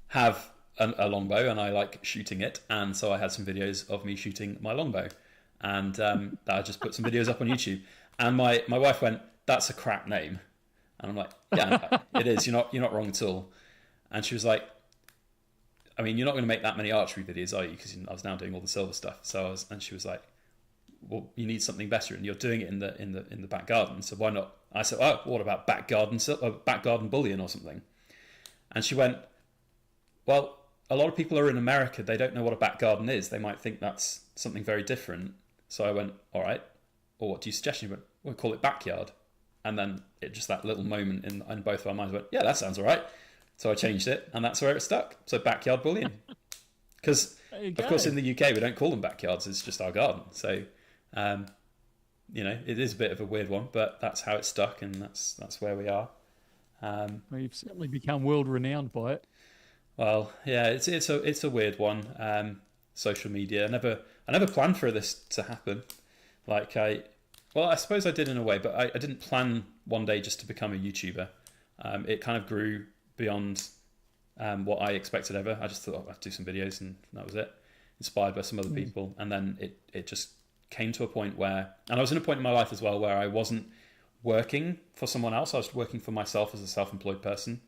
have a longbow and I like shooting it, and so I had some videos of me shooting my longbow, and I just put some videos up on YouTube, and my wife went, "That's a crap name." And I'm like, yeah, it is. You're not wrong at all. And she was like, I mean, you're not going to make that many archery videos, are you? Because I was now doing all the silver stuff. And she was like, well, you need something better, and you're doing it in the back garden. So why not? I said, oh, what about back garden bullion or something? And she went, well, a lot of people are in America. They don't know what a back garden is. They might think that's something very different. So I went, all right. Or what do you suggest? She went, we'll call it backyard. And then that little moment in both of our minds went, yeah, that sounds all right. So I changed it, and that's where it stuck. So Backyard Bullion. Because, of course, in the UK, we don't call them backyards. It's just our garden. So, you know, it is a bit of a weird one, but that's how it stuck, and that's where we are. Well, you've certainly become world-renowned by it. Well, yeah, it's a weird one. Social media. I never planned for this to happen. Well, I suppose I did in a way, but I didn't plan one day just to become a YouTuber. It kind of grew beyond what I expected ever. I just thought I'd do some videos, and that was it. Inspired by some other people. And then it just came to a point where, and I was in a point in my life as well where I wasn't working for someone else. I was working for myself as a self-employed person.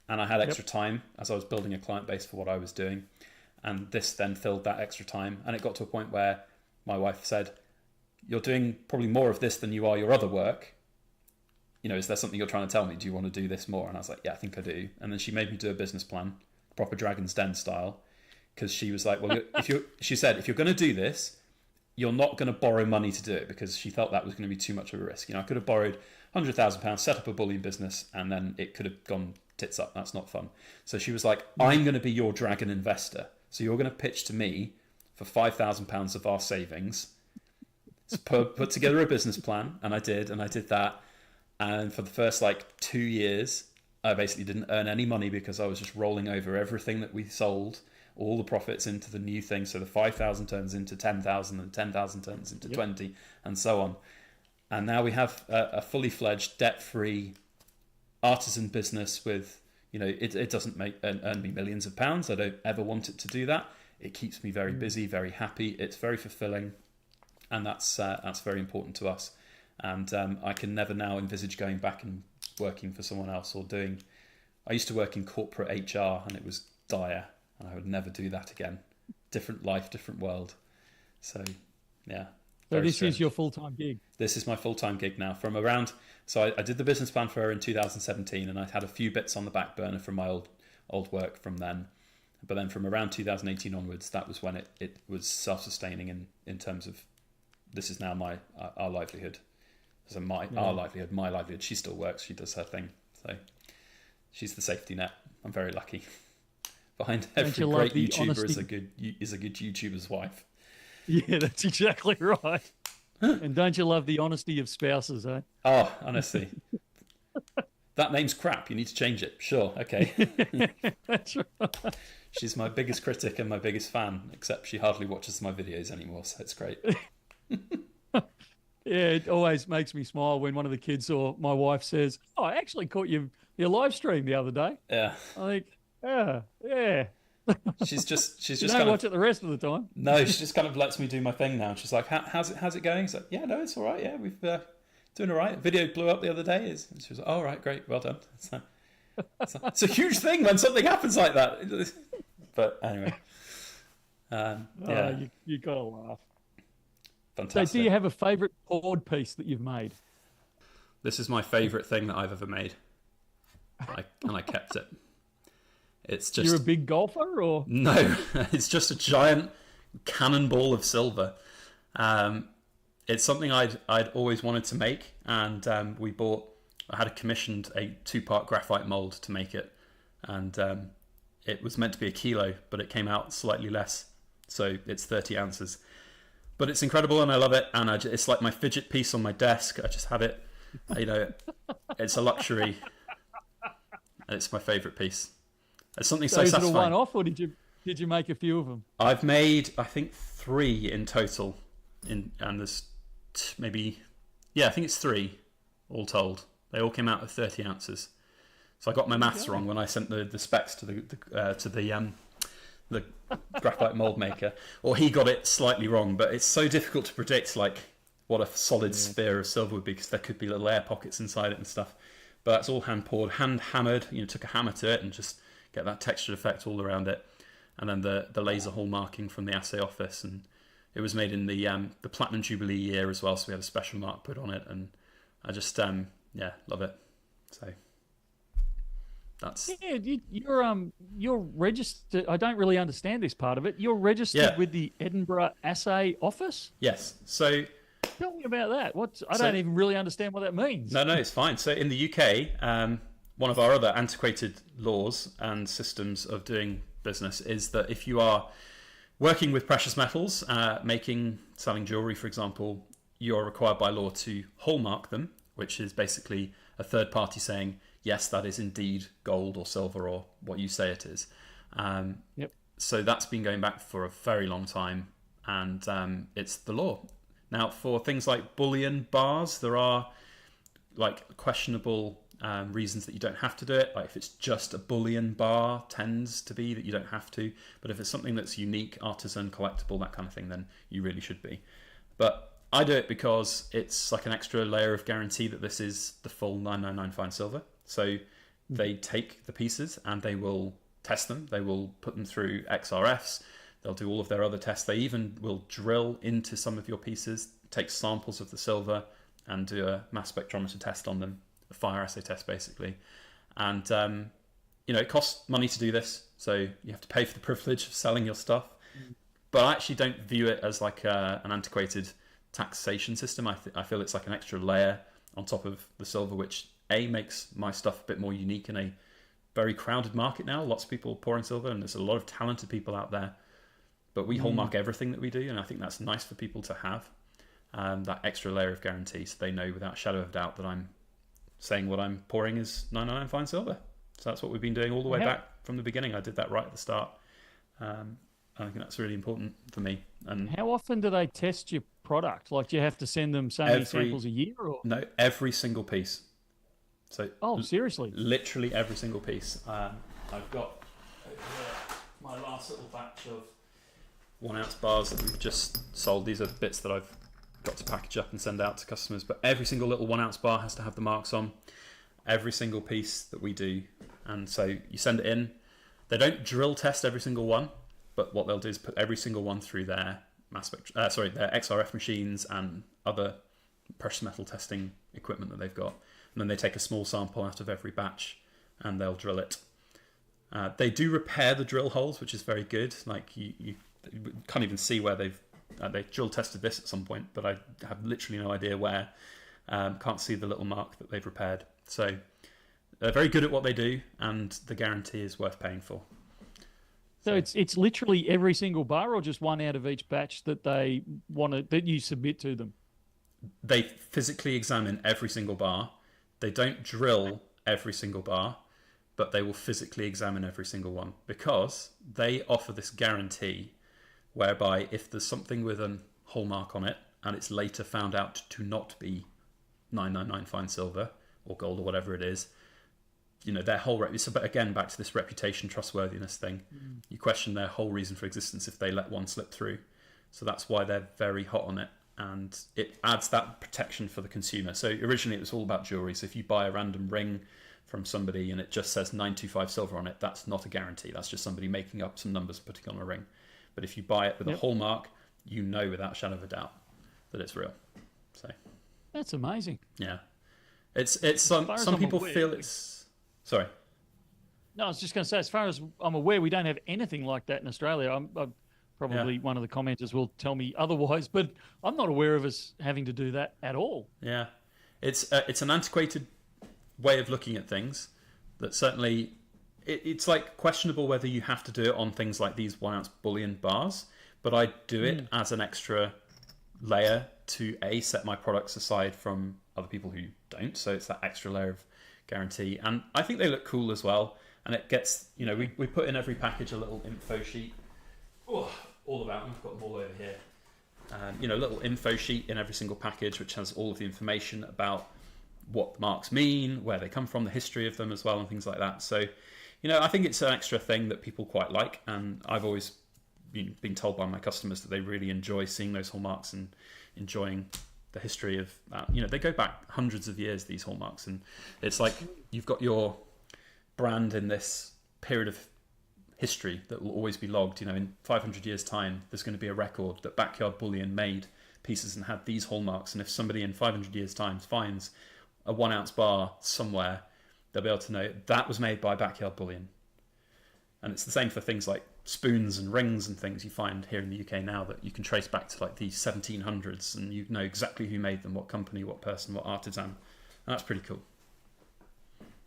And I had extra time as I was building a client base for what I was doing. And this then filled that extra time. And it got to a point where my wife said, you're doing probably more of this than you are your other work. You know, is there something you're trying to tell me? Do you want to do this more? And I was like, yeah, I think I do. And then she made me do a business plan, proper Dragon's Den style, because she was like, well, she said, if you're going to do this, you're not going to borrow money to do it, because she felt that was going to be too much of a risk. You know, I could have borrowed £100,000, set up a bullion business, and then it could have gone tits up. That's not fun. So she was like, I'm going to be your dragon investor. So you're going to pitch to me for £5,000 of our savings. So put together a business plan, and I did that. And for the first 2 years, I basically didn't earn any money because I was just rolling over everything that we sold, all the profits into the new thing. So the 5,000 turns into 10,000 and 10,000 turns into 20 and so on. And now we have a fully fledged, debt-free artisan business with, it doesn't earn me millions of pounds. I don't ever want it to do that. It keeps me very busy, very happy. It's very fulfilling. And that's very important to us. And I can never now envisage going back and working for someone else I used to work in corporate HR and it was dire, and I would never do that again. Different life, different world. So, yeah. So this is your full-time gig? This is my full-time gig now. So I did the business plan for her in 2017, and I had a few bits on the back burner from my old work from then. But then from around 2018 onwards, that was when it was self-sustaining in terms of, this is now our livelihood. So our livelihood. She still works. She does her thing. So she's the safety net. I'm very lucky. Behind every great YouTuber is a good YouTuber's wife. Yeah, that's exactly right. And don't you love the honesty of spouses, eh? Oh, honestly. That name's crap. You need to change it. Sure. Okay. That's right. She's my biggest critic and my biggest fan, except she hardly watches my videos anymore, so it's great. Yeah, it always makes me smile when one of the kids or my wife says, "Oh, I actually caught your live stream the other day." Yeah. I think, yeah. She's just you don't watch it the rest of the time. No, she just kind of lets me do my thing now. She's like, how's it going? It's like, yeah, no, it's all right. Yeah, we've doing all right. Video blew up the other day. And she was like, all right, great, well done. It's a huge thing when something happens like that. But anyway, yeah. You gotta laugh. Fantastic. So do you have a favourite board piece that you've made? This is my favourite thing that I've ever made. And I kept it. It's just... You're a big golfer, or...? No, it's just a giant cannonball of silver. It's something I'd always wanted to make, and I had commissioned a 2-part graphite mould to make it, and it was meant to be 1 kilo, but it came out slightly less, so it's 30 ounces. But it's incredible, and I love it, and it's like my fidget piece on my desk. I just have it, it's a luxury, and it's my favourite piece. It's something so satisfying. Is it a one-off, or did you make a few of them? I've made, I think, 3 in total, and there's maybe, I think it's 3 all told. They all came out at 30 ounces. So I got my maths wrong when I sent the specs to the graphite mold maker, or he got it slightly wrong. But it's so difficult to predict like what a solid sphere of silver would be, because there could be little air pockets inside it and stuff. But that's all hand poured, hand hammered. Took a hammer to it and just get that textured effect all around it, and then the laser hallmarking from the assay office, and it was made in the Platinum Jubilee year as well, so we had a special mark put on it, and I just love it. So that's you're registered. I don't really understand this part of it. You're registered with the Edinburgh Assay Office. Yes. So tell me about that. I don't even really understand what that means. No, it's fine. So in the UK, one of our other antiquated laws and systems of doing business is that if you are working with precious metals, selling jewellery, for example, you are required by law to hallmark them, which is basically a third party saying, yes, that is indeed gold or silver or what you say it is. So that's been going back for a very long time, and it's the law. Now, for things like bullion bars, there are like questionable reasons that you don't have to do it. Like if it's just a bullion bar, tends to be that you don't have to. But if it's something that's unique, artisan, collectible, that kind of thing, then you really should be. But I do it because it's like an extra layer of guarantee that this is the full 999 fine silver. So they take the pieces and they will test them. They will put them through XRFs. They'll do all of their other tests. They even will drill into some of your pieces, take samples of the silver and do a mass spectrometer test on them, a fire assay test basically. And it costs money to do this, so you have to pay for the privilege of selling your stuff. But I actually don't view it as like an antiquated taxation system. I feel it's like an extra layer on top of the silver, which makes my stuff a bit more unique in a very crowded market now. Lots of people pouring silver, and there's a lot of talented people out there. But we hallmark everything that we do, and I think that's nice for people to have, that extra layer of guarantee, so they know without a shadow of doubt that I'm saying what I'm pouring is 999 fine silver. So that's what we've been doing all the way back from the beginning. I did that right at the start. I think that's really important for me. And how often do they test your product? Like, do you have to send them so many samples a year? Or no, every single piece. So seriously, literally every single piece. I've got over here my last little batch of 1 ounce bars that we've just sold. These are bits that I've got to package up and send out to customers. But every single little 1 ounce bar has to have the marks on. Every single piece that we do. And so you send it in. They don't drill test every single one, but what they'll do is put every single one through their their XRF machines and other precious metal testing equipment that they've got. And then they take a small sample out of every batch and they'll drill it. They do repair the drill holes, which is very good. Like you can't even see where they drill tested this at some point, but I have literally no idea where. Can't see the little mark that they've repaired. So they're very good at what they do, and the guarantee is worth paying for. So it's literally every single bar, or just one out of each batch that they that you submit to them? They physically examine every single bar. They don't drill every single bar, but they will physically examine every single one, because they offer this guarantee whereby if there's something with a hallmark on it and it's later found out to not be 999 fine silver or gold or whatever it is, their whole but again, back to this reputation trustworthiness thing. You question their whole reason for existence if they let one slip through. So that's why they're very hot on it, and it adds that protection for the consumer. So originally it was all about jewelry. So if you buy a random ring from somebody and it just says 925 silver on it, that's not a guarantee. That's just somebody making up some numbers and putting on a ring. But if you buy it with a hallmark, without a shadow of a doubt that it's real. So that's amazing. Yeah, it's some people feel it's. Sorry. No, I was just going to say, as far as I'm aware, we don't have anything like that in Australia. I'm probably one of the commenters will tell me otherwise, but I'm not aware of us having to do that at all. Yeah, it's an antiquated way of looking at things that certainly it's like questionable whether you have to do it on things like these 1 ounce bullion bars, but I do it as an extra layer to set my products aside from other people who don't. So it's that extra layer of guarantee, and I think they look cool as well. And it gets, we put in every package a little info sheet. All about them. I've got them all over here. A little info sheet in every single package, which has all of the information about what marks mean, where they come from, the history of them as well, and things like that. So, I think it's an extra thing that people quite like, and I've always been told by my customers that they really enjoy seeing those hallmarks and enjoying the history of that. They go back hundreds of years, these hallmarks, and it's like you've got your brand in this period of history that will always be logged. In 500 years' time, there's going to be a record that Backyard Bullion made pieces and had these hallmarks, and if somebody in 500 years' time finds a 1 ounce bar somewhere, they'll be able to know that was made by Backyard Bullion. And it's the same for things like spoons and rings and things you find here in the UK now that you can trace back to like the 1700s, and you know exactly who made them, what company, what person, what artisan. And that's pretty cool.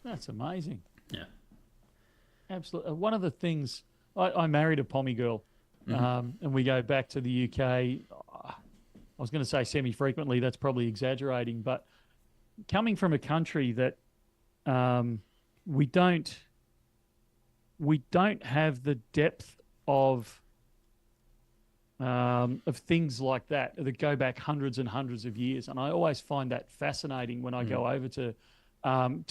That's amazing. Yeah. Absolutely. One of the things, I married a Pommy girl, and we go back to the UK. I was going to say semi-frequently, that's probably exaggerating, but coming from a country that we don't have the depth of things like that go back hundreds and hundreds of years, and I always find that fascinating when I go over to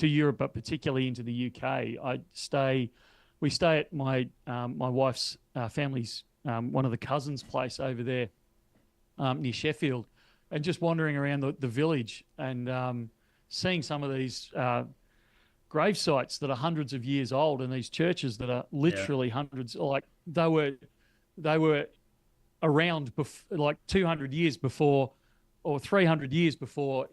Europe, but particularly into the UK. We stay at my wife's family's one of the cousins' place over there near Sheffield, and just wandering around the village and seeing some of these grave sites that are hundreds of years old, and these churches that are literally hundreds, like they were around like 200 years before or 300 years before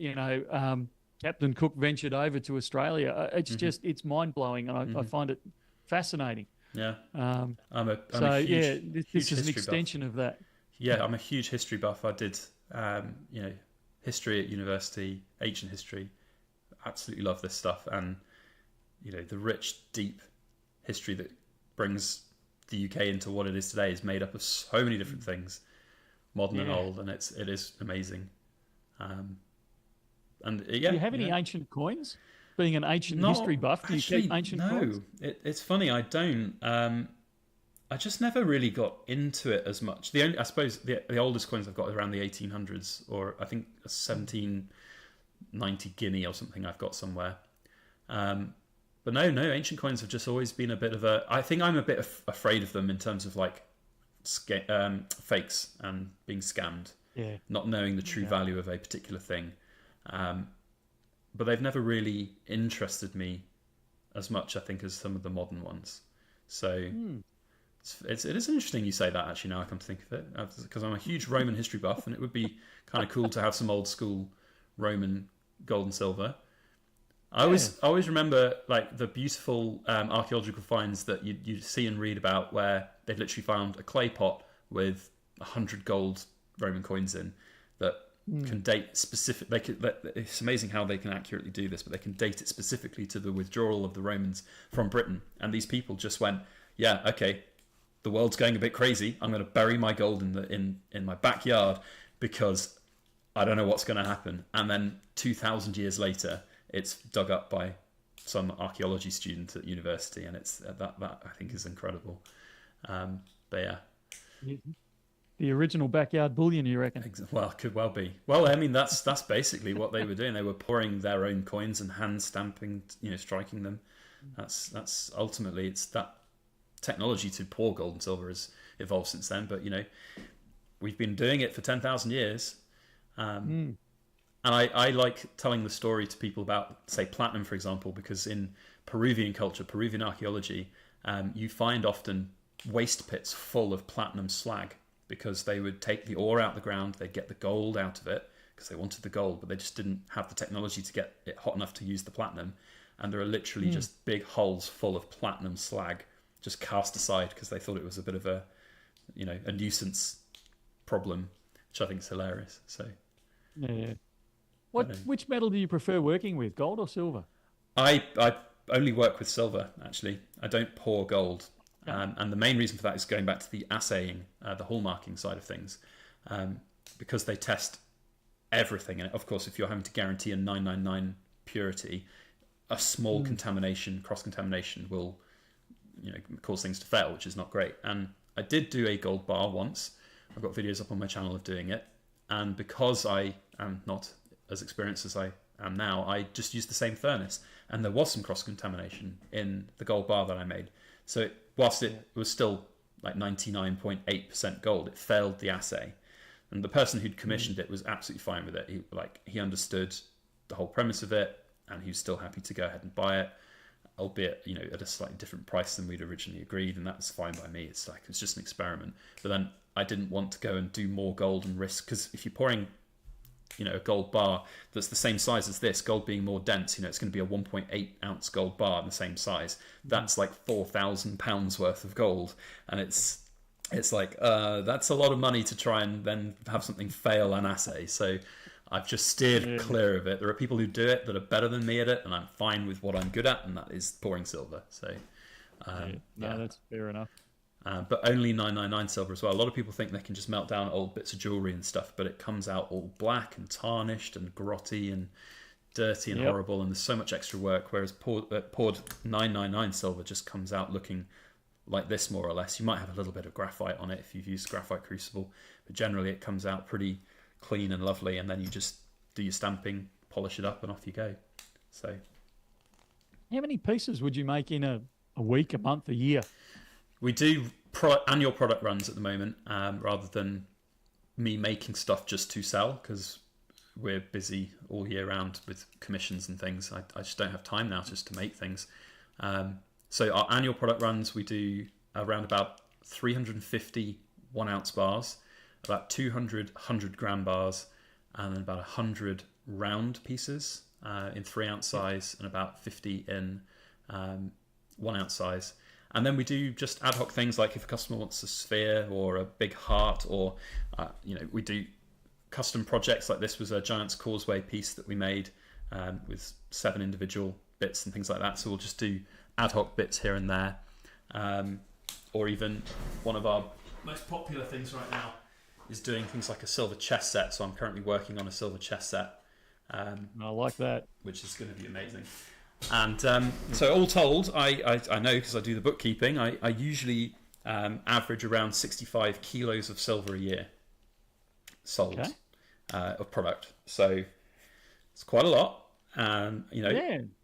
Captain Cook ventured over to Australia. It's just, it's mind-blowing, and I find it fascinating. Yeah. I'm a huge this is an extension of that. Yeah, I'm a huge history buff. I did history at university, ancient history. Absolutely love this stuff, and the rich, deep history that brings the UK into what it is today is made up of so many different things, modern and old, and it is amazing. Do you have any ancient coins? being an ancient Not history buff, do you keep actually. ancient coins? No, it's funny. I don't. I just never really got into it as much. I suppose the oldest coins I've got are around the 1800s, or I think a 1790 guinea or something I've got somewhere. But no, ancient coins have just always been a bit of a. I think I'm a bit afraid of them in terms of like fakes and being scammed. Yeah. Not knowing the true value of a particular thing. But they've never really interested me as much, I think, as some of the modern ones. So it is interesting you say that, actually, now I come to think of it, because I'm a huge Roman history buff, and it would be kind of cool to have some old school Roman gold and silver. I always remember like the beautiful archaeological finds that you see and read about, where they've literally found a clay pot with 100 gold Roman coins in that can date specific. It's amazing how they can accurately do this, but they can date it specifically to the withdrawal of the Romans from Britain. And these people just went, yeah, okay, the world's going a bit crazy. I'm going to bury my gold in my backyard because I don't know what's going to happen. And then 2,000 years later, it's dug up by some archaeology student at university, and it's that I think is incredible. But yeah. The original backyard bullion, you reckon? Well, could well be. Well, I mean, that's basically what they were doing. They were pouring their own coins and hand stamping, striking them. That's ultimately, it's that technology to pour gold and silver has evolved since then. But we've been doing it for 10,000 years. And I like telling the story to people about, say, platinum, for example, because in Peruvian culture, Peruvian archaeology, you find often waste pits full of platinum slag, because they would take the ore out the ground, they'd get the gold out of it because they wanted the gold, but they just didn't have the technology to get it hot enough to use the platinum. And there are literally just big holes full of platinum slag just cast aside because they thought it was a bit of a nuisance problem, which I think is hilarious. So yeah. Which metal do you prefer working with, gold or silver? I only work with silver, actually. I don't pour gold. And the main reason for that is going back to the assaying, the hallmarking side of things, because they test everything. And of course, if you're having to guarantee a 999 purity, a small contamination, cross-contamination will cause things to fail, which is not great. And I did do a gold bar once. I've got videos up on my channel of doing it. And because I am not as experienced as I am now, I just used the same furnace. And there was some cross-contamination in the gold bar that I made. So whilst it was still like 99.8% gold, it failed the assay. And the person who'd commissioned it was absolutely fine with it. He understood the whole premise of it, and he was still happy to go ahead and buy it, albeit at a slightly different price than we'd originally agreed, and that's fine by me. It's just an experiment. But then I didn't want to go and do more gold and risk, because if you're pouring a gold bar that's the same size as this, gold being more dense, it's going to be a 1.8 ounce gold bar in the same size. That's like £4,000 worth of gold, and it's like that's a lot of money to try and then have something fail an assay. So I've just steered clear of it. There are people who do it that are better than me at it, and I'm fine with what I'm good at, and that is pouring silver. So that's fair enough. But only 999 silver as well. A lot of people think they can just melt down old bits of jewellery and stuff, but it comes out all black and tarnished and grotty and dirty and horrible, and there's so much extra work, whereas poured 999 silver just comes out looking like this, more or less. You might have a little bit of graphite on it if you've used graphite crucible, but generally it comes out pretty clean and lovely, and then you just do your stamping, polish it up, and off you go. So how many pieces would you make in a week, a month, a year? We do annual product runs at the moment, rather than me making stuff just to sell, because we're busy all year round with commissions and things. I just don't have time now just to make things. So our annual product runs, we do around about 350 1 ounce bars, about 200 100-gram bars, and then about 100 round pieces in 3 ounce size, and about 50 in 1 ounce size. And then we do just ad hoc things, like if a customer wants a sphere or a big heart, or we do custom projects. Like this was a Giant's Causeway piece that we made with 7 individual bits and things like that. So we'll just do ad hoc bits here and there, or even one of our most popular things right now is doing things like a silver chess set. So I'm currently working on a silver chess set. I like that, which is going to be amazing. And so all told, I know because I do the bookkeeping, I usually average around 65 kilos of silver a year sold of product. So it's quite a lot. And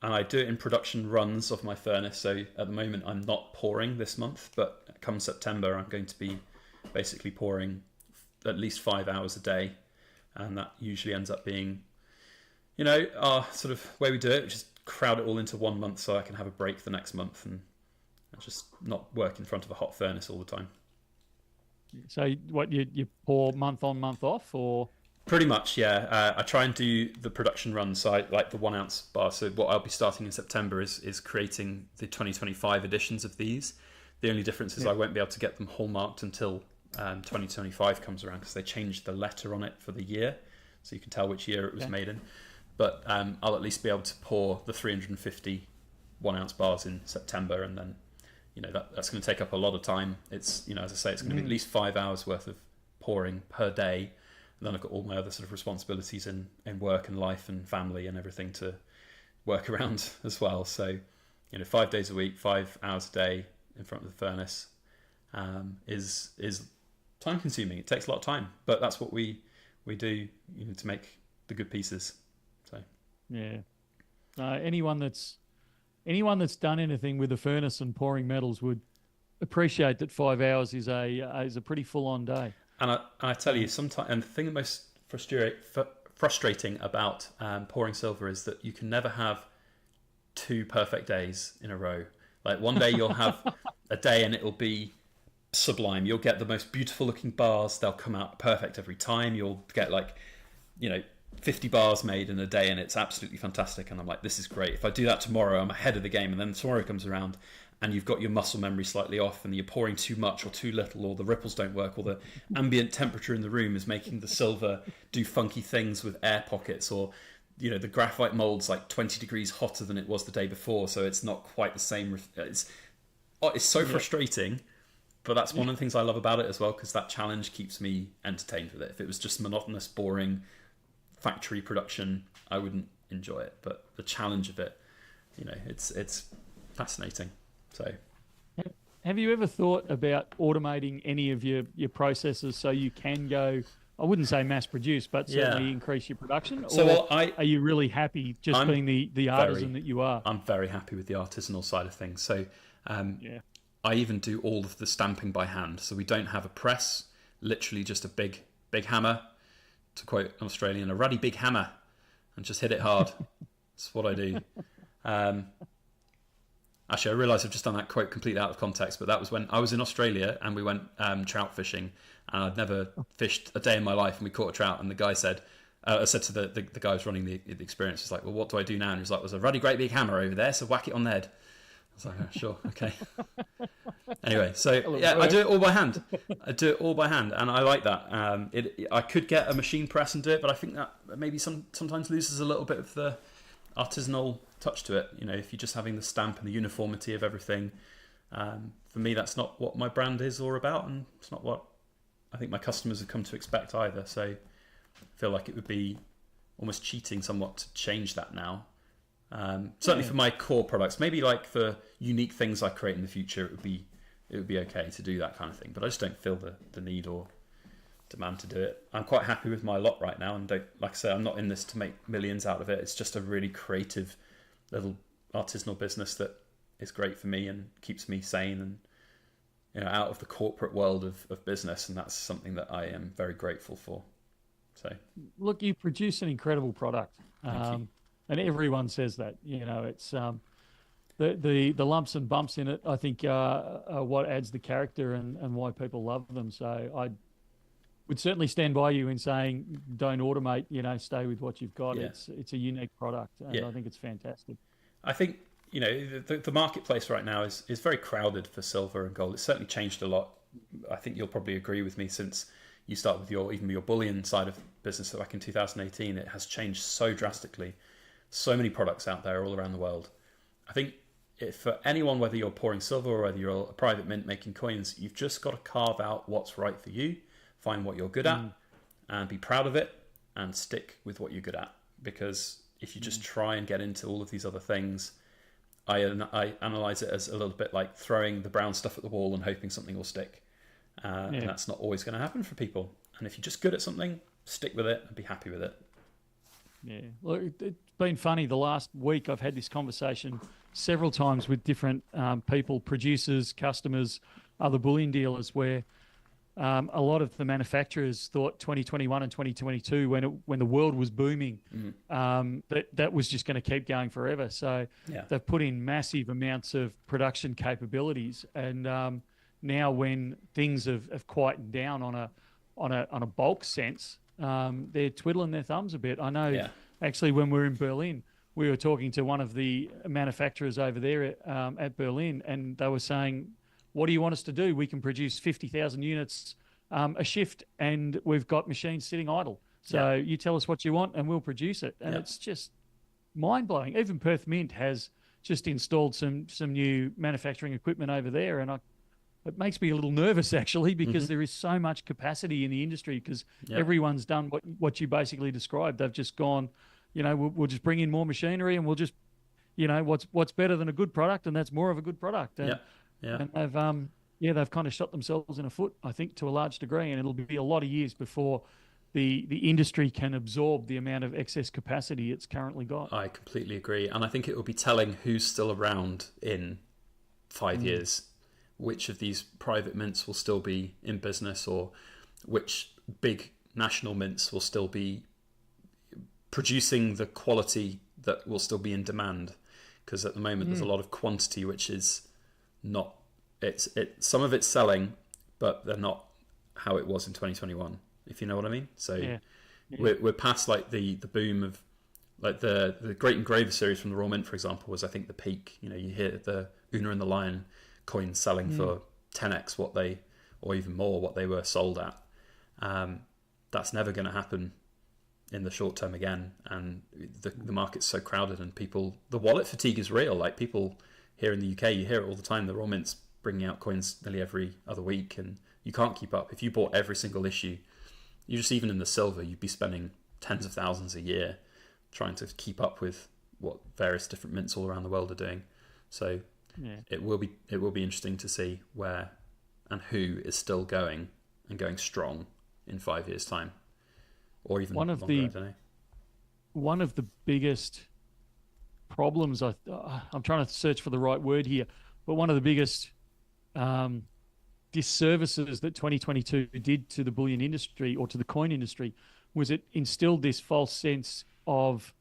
I do it in production runs of my furnace. So at the moment, I'm not pouring this month, but come September, I'm going to be basically pouring at least 5 hours a day, and that usually ends up being, our sort of way we do it, which is crowd it all into 1 month so I can have a break the next month and just not work in front of a hot furnace all the time. So what you pour month on, month off, or? Pretty much, yeah. I try and do the production run, so I like the 1 ounce bar. So what I'll be starting in September is creating the 2025 editions of these. The only difference is I won't be able to get them hallmarked until 2025 comes around, because they changed the letter on it for the year, so you can tell which year it was made in. But I'll at least be able to pour the 350 1 ounce bars in September, and then that's going to take up a lot of time. It's as I say, it's going to be at least 5 hours worth of pouring per day. And then I've got all my other sort of responsibilities in work and life and family and everything to work around as well. So, 5 days a week, 5 hours a day in front of the furnace is time consuming. It takes a lot of time, but that's what we do to make the good pieces. So anyone that's done anything with a furnace and pouring metals would appreciate that 5 hours is a pretty full on day. And I tell you, sometimes, and the thing that most frustrating about pouring silver is that you can never have 2 perfect days in a row. Like one day you'll have a day and it'll be sublime. You'll get the most beautiful looking bars. They'll come out perfect every time. You'll get 50 bars made in a day and it's absolutely fantastic. And I'm like, this is great. If I do that tomorrow, I'm ahead of the game. And then tomorrow comes around and you've got your muscle memory slightly off and you're pouring too much or too little, or the ripples don't work, or the ambient temperature in the room is making the silver do funky things with air pockets, or the graphite mold's like 20 degrees hotter than it was the day before, so it's not quite the same. It's so frustrating, but that's one of the things I love about it as well, because that challenge keeps me entertained with it. If it was just monotonous, boring factory production, I wouldn't enjoy it, but the challenge of it, it's fascinating. So, have you ever thought about automating any of your processes so you can go, I wouldn't say mass produce, but certainly increase your production? So, are you really happy just being the artisan that you are? I'm very happy with the artisanal side of things. So I even do all of the stamping by hand. So we don't have a press, literally just a big hammer, to quote an Australian, a ruddy big hammer, and just hit it hard. That's what I do. Actually, I realise I've just done that quote completely out of context, but that was when I was in Australia and we went trout fishing, and I'd never fished a day in my life, and we caught a trout, and the guy said, I said to the guy who's running the experience, he's like, well, what do I do now? And he's like, there's a ruddy great big hammer over there, so whack it on the head. I was like, oh, sure, okay. Anyway, so I do it all by hand. And I like that. I could get a machine press and do it, but I think that maybe sometimes loses a little bit of the artisanal touch to it. If you're just having the stamp and the uniformity of everything, for me, that's not what my brand is or about, and it's not what I think my customers have come to expect either. So I feel like it would be almost cheating somewhat to change that now. Certainly for my core products, maybe like for unique things I create in the future, it would be okay to do that kind of thing. But I just don't feel the need or demand to do it. I'm quite happy with my lot right now, and like I say, I'm not in this to make millions out of it. It's just a really creative little artisanal business that is great for me and keeps me sane and out of the corporate world of business, and that's something that I am very grateful for. So look, you produce an incredible product. Thank you. And everyone says that. It's the lumps and bumps in it, I think, are what adds the character and why people love them. So I would certainly stand by you in saying don't automate, stay with what you've got. Yeah. It's a unique product, and I think it's fantastic. I think, the marketplace right now is very crowded for silver and gold. It's certainly changed a lot. I think you'll probably agree with me, since you start with your bullion side of business back in 2018. It has changed so drastically. So many products out there all around the world. I think if for anyone, whether you're pouring silver or whether you're a private mint making coins, you've just got to carve out what's right for you, find what you're good at, and be proud of it, and stick with what you're good at. Because if you just try and get into all of these other things, I analyze it as a little bit like throwing the brown stuff at the wall and hoping something will stick. And that's not always going to happen for people. And if you're just good at something, stick with it and be happy with it. Yeah, look, it's been funny. The last week I've had this conversation several times with different people, producers, customers, other bullion dealers, where a lot of the manufacturers thought 2021 and 2022, when the world was booming, that was just going to keep going forever. So they've put in massive amounts of production capabilities, and now when things have quietened down on a bulk sense, they're twiddling their thumbs a bit. I know actually when we were in Berlin, we were talking to one of the manufacturers over there at Berlin, and they were saying, what do you want us to do? We can produce 50,000 units a shift, and we've got machines sitting idle. So you tell us what you want and we'll produce it. And it's just mind-blowing. Even Perth Mint has just installed some new manufacturing equipment over there, and it makes me a little nervous, actually, because there is so much capacity in the industry, because everyone's done what you basically described. They've just gone, we'll just bring in more machinery, and we'll just, what's better than a good product, and that's more of a good product. And, and they've kind of shot themselves in the foot, I think, to a large degree, and it'll be a lot of years before the industry can absorb the amount of excess capacity it's currently got. I completely agree. And I think it will be telling who's still around in 5 years. Which of these private mints will still be in business, or which big national mints will still be producing the quality that will still be in demand. Because at the moment there's a lot of quantity which is not, some of it's selling, but they're not how it was in 2021, if you know what I mean. So we're past like the boom of like the Great Engraver series from the Royal Mint, for example, was I think the peak. You hear the Una and the Lion coins selling for 10x what they, or even more, what they were sold at. That's never going to happen in the short term again, and the market's so crowded, and the wallet fatigue is real. Like, people here in the UK, you hear it all the time. The Royal Mint's bringing out coins nearly every other week, and you can't keep up. If you bought every single issue, you just, even in the silver, you'd be spending tens of thousands a year trying to keep up with what various different mints all around the world are doing. So it will be interesting to see where and who is still going and going strong in 5 years' time, or even longer, I don't know. One of the biggest problems, I'm trying to search for the right word here, but one of the biggest disservices that 2022 did to the bullion industry, or to the coin industry, was it instilled this false sense of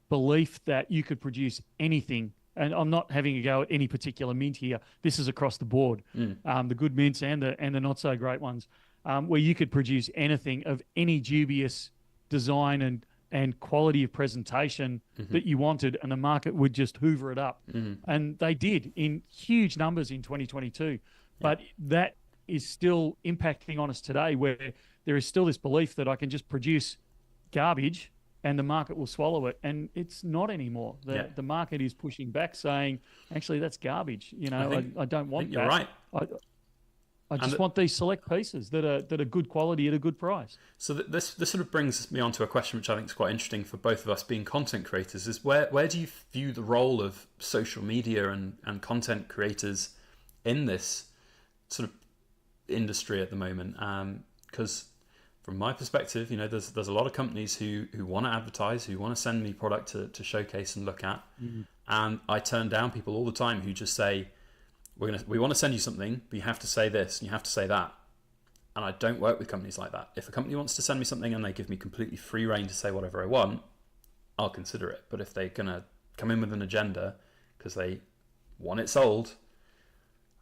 belief that you could produce anything. And I'm not having a go at any particular mint here. This is across the board. The good mints and the not so great ones, where you could produce anything of any dubious design and quality of presentation that you wanted, and the market would just hoover it up. And they did in huge numbers in 2022. But that is still impacting on us today, where there is still this belief that I can just produce garbage and the market will swallow it. And it's not anymore. The market is pushing back, saying, actually, that's garbage. I don't want that. You're right. I just want these select pieces that are good quality at a good price. So this sort of brings me on to a question which I think is quite interesting for both of us being content creators, is where do you view the role of social media and content creators in this sort of industry at the moment? Because from my perspective, there's a lot of companies who want to advertise, who want to send me product to showcase and look at. And I turn down people all the time who just say, we want to send you something, but you have to say this and you have to say that. And I don't work with companies like that. If a company wants to send me something and they give me completely free reign to say whatever I want, I'll consider it. But if they're going to come in with an agenda because they want it sold,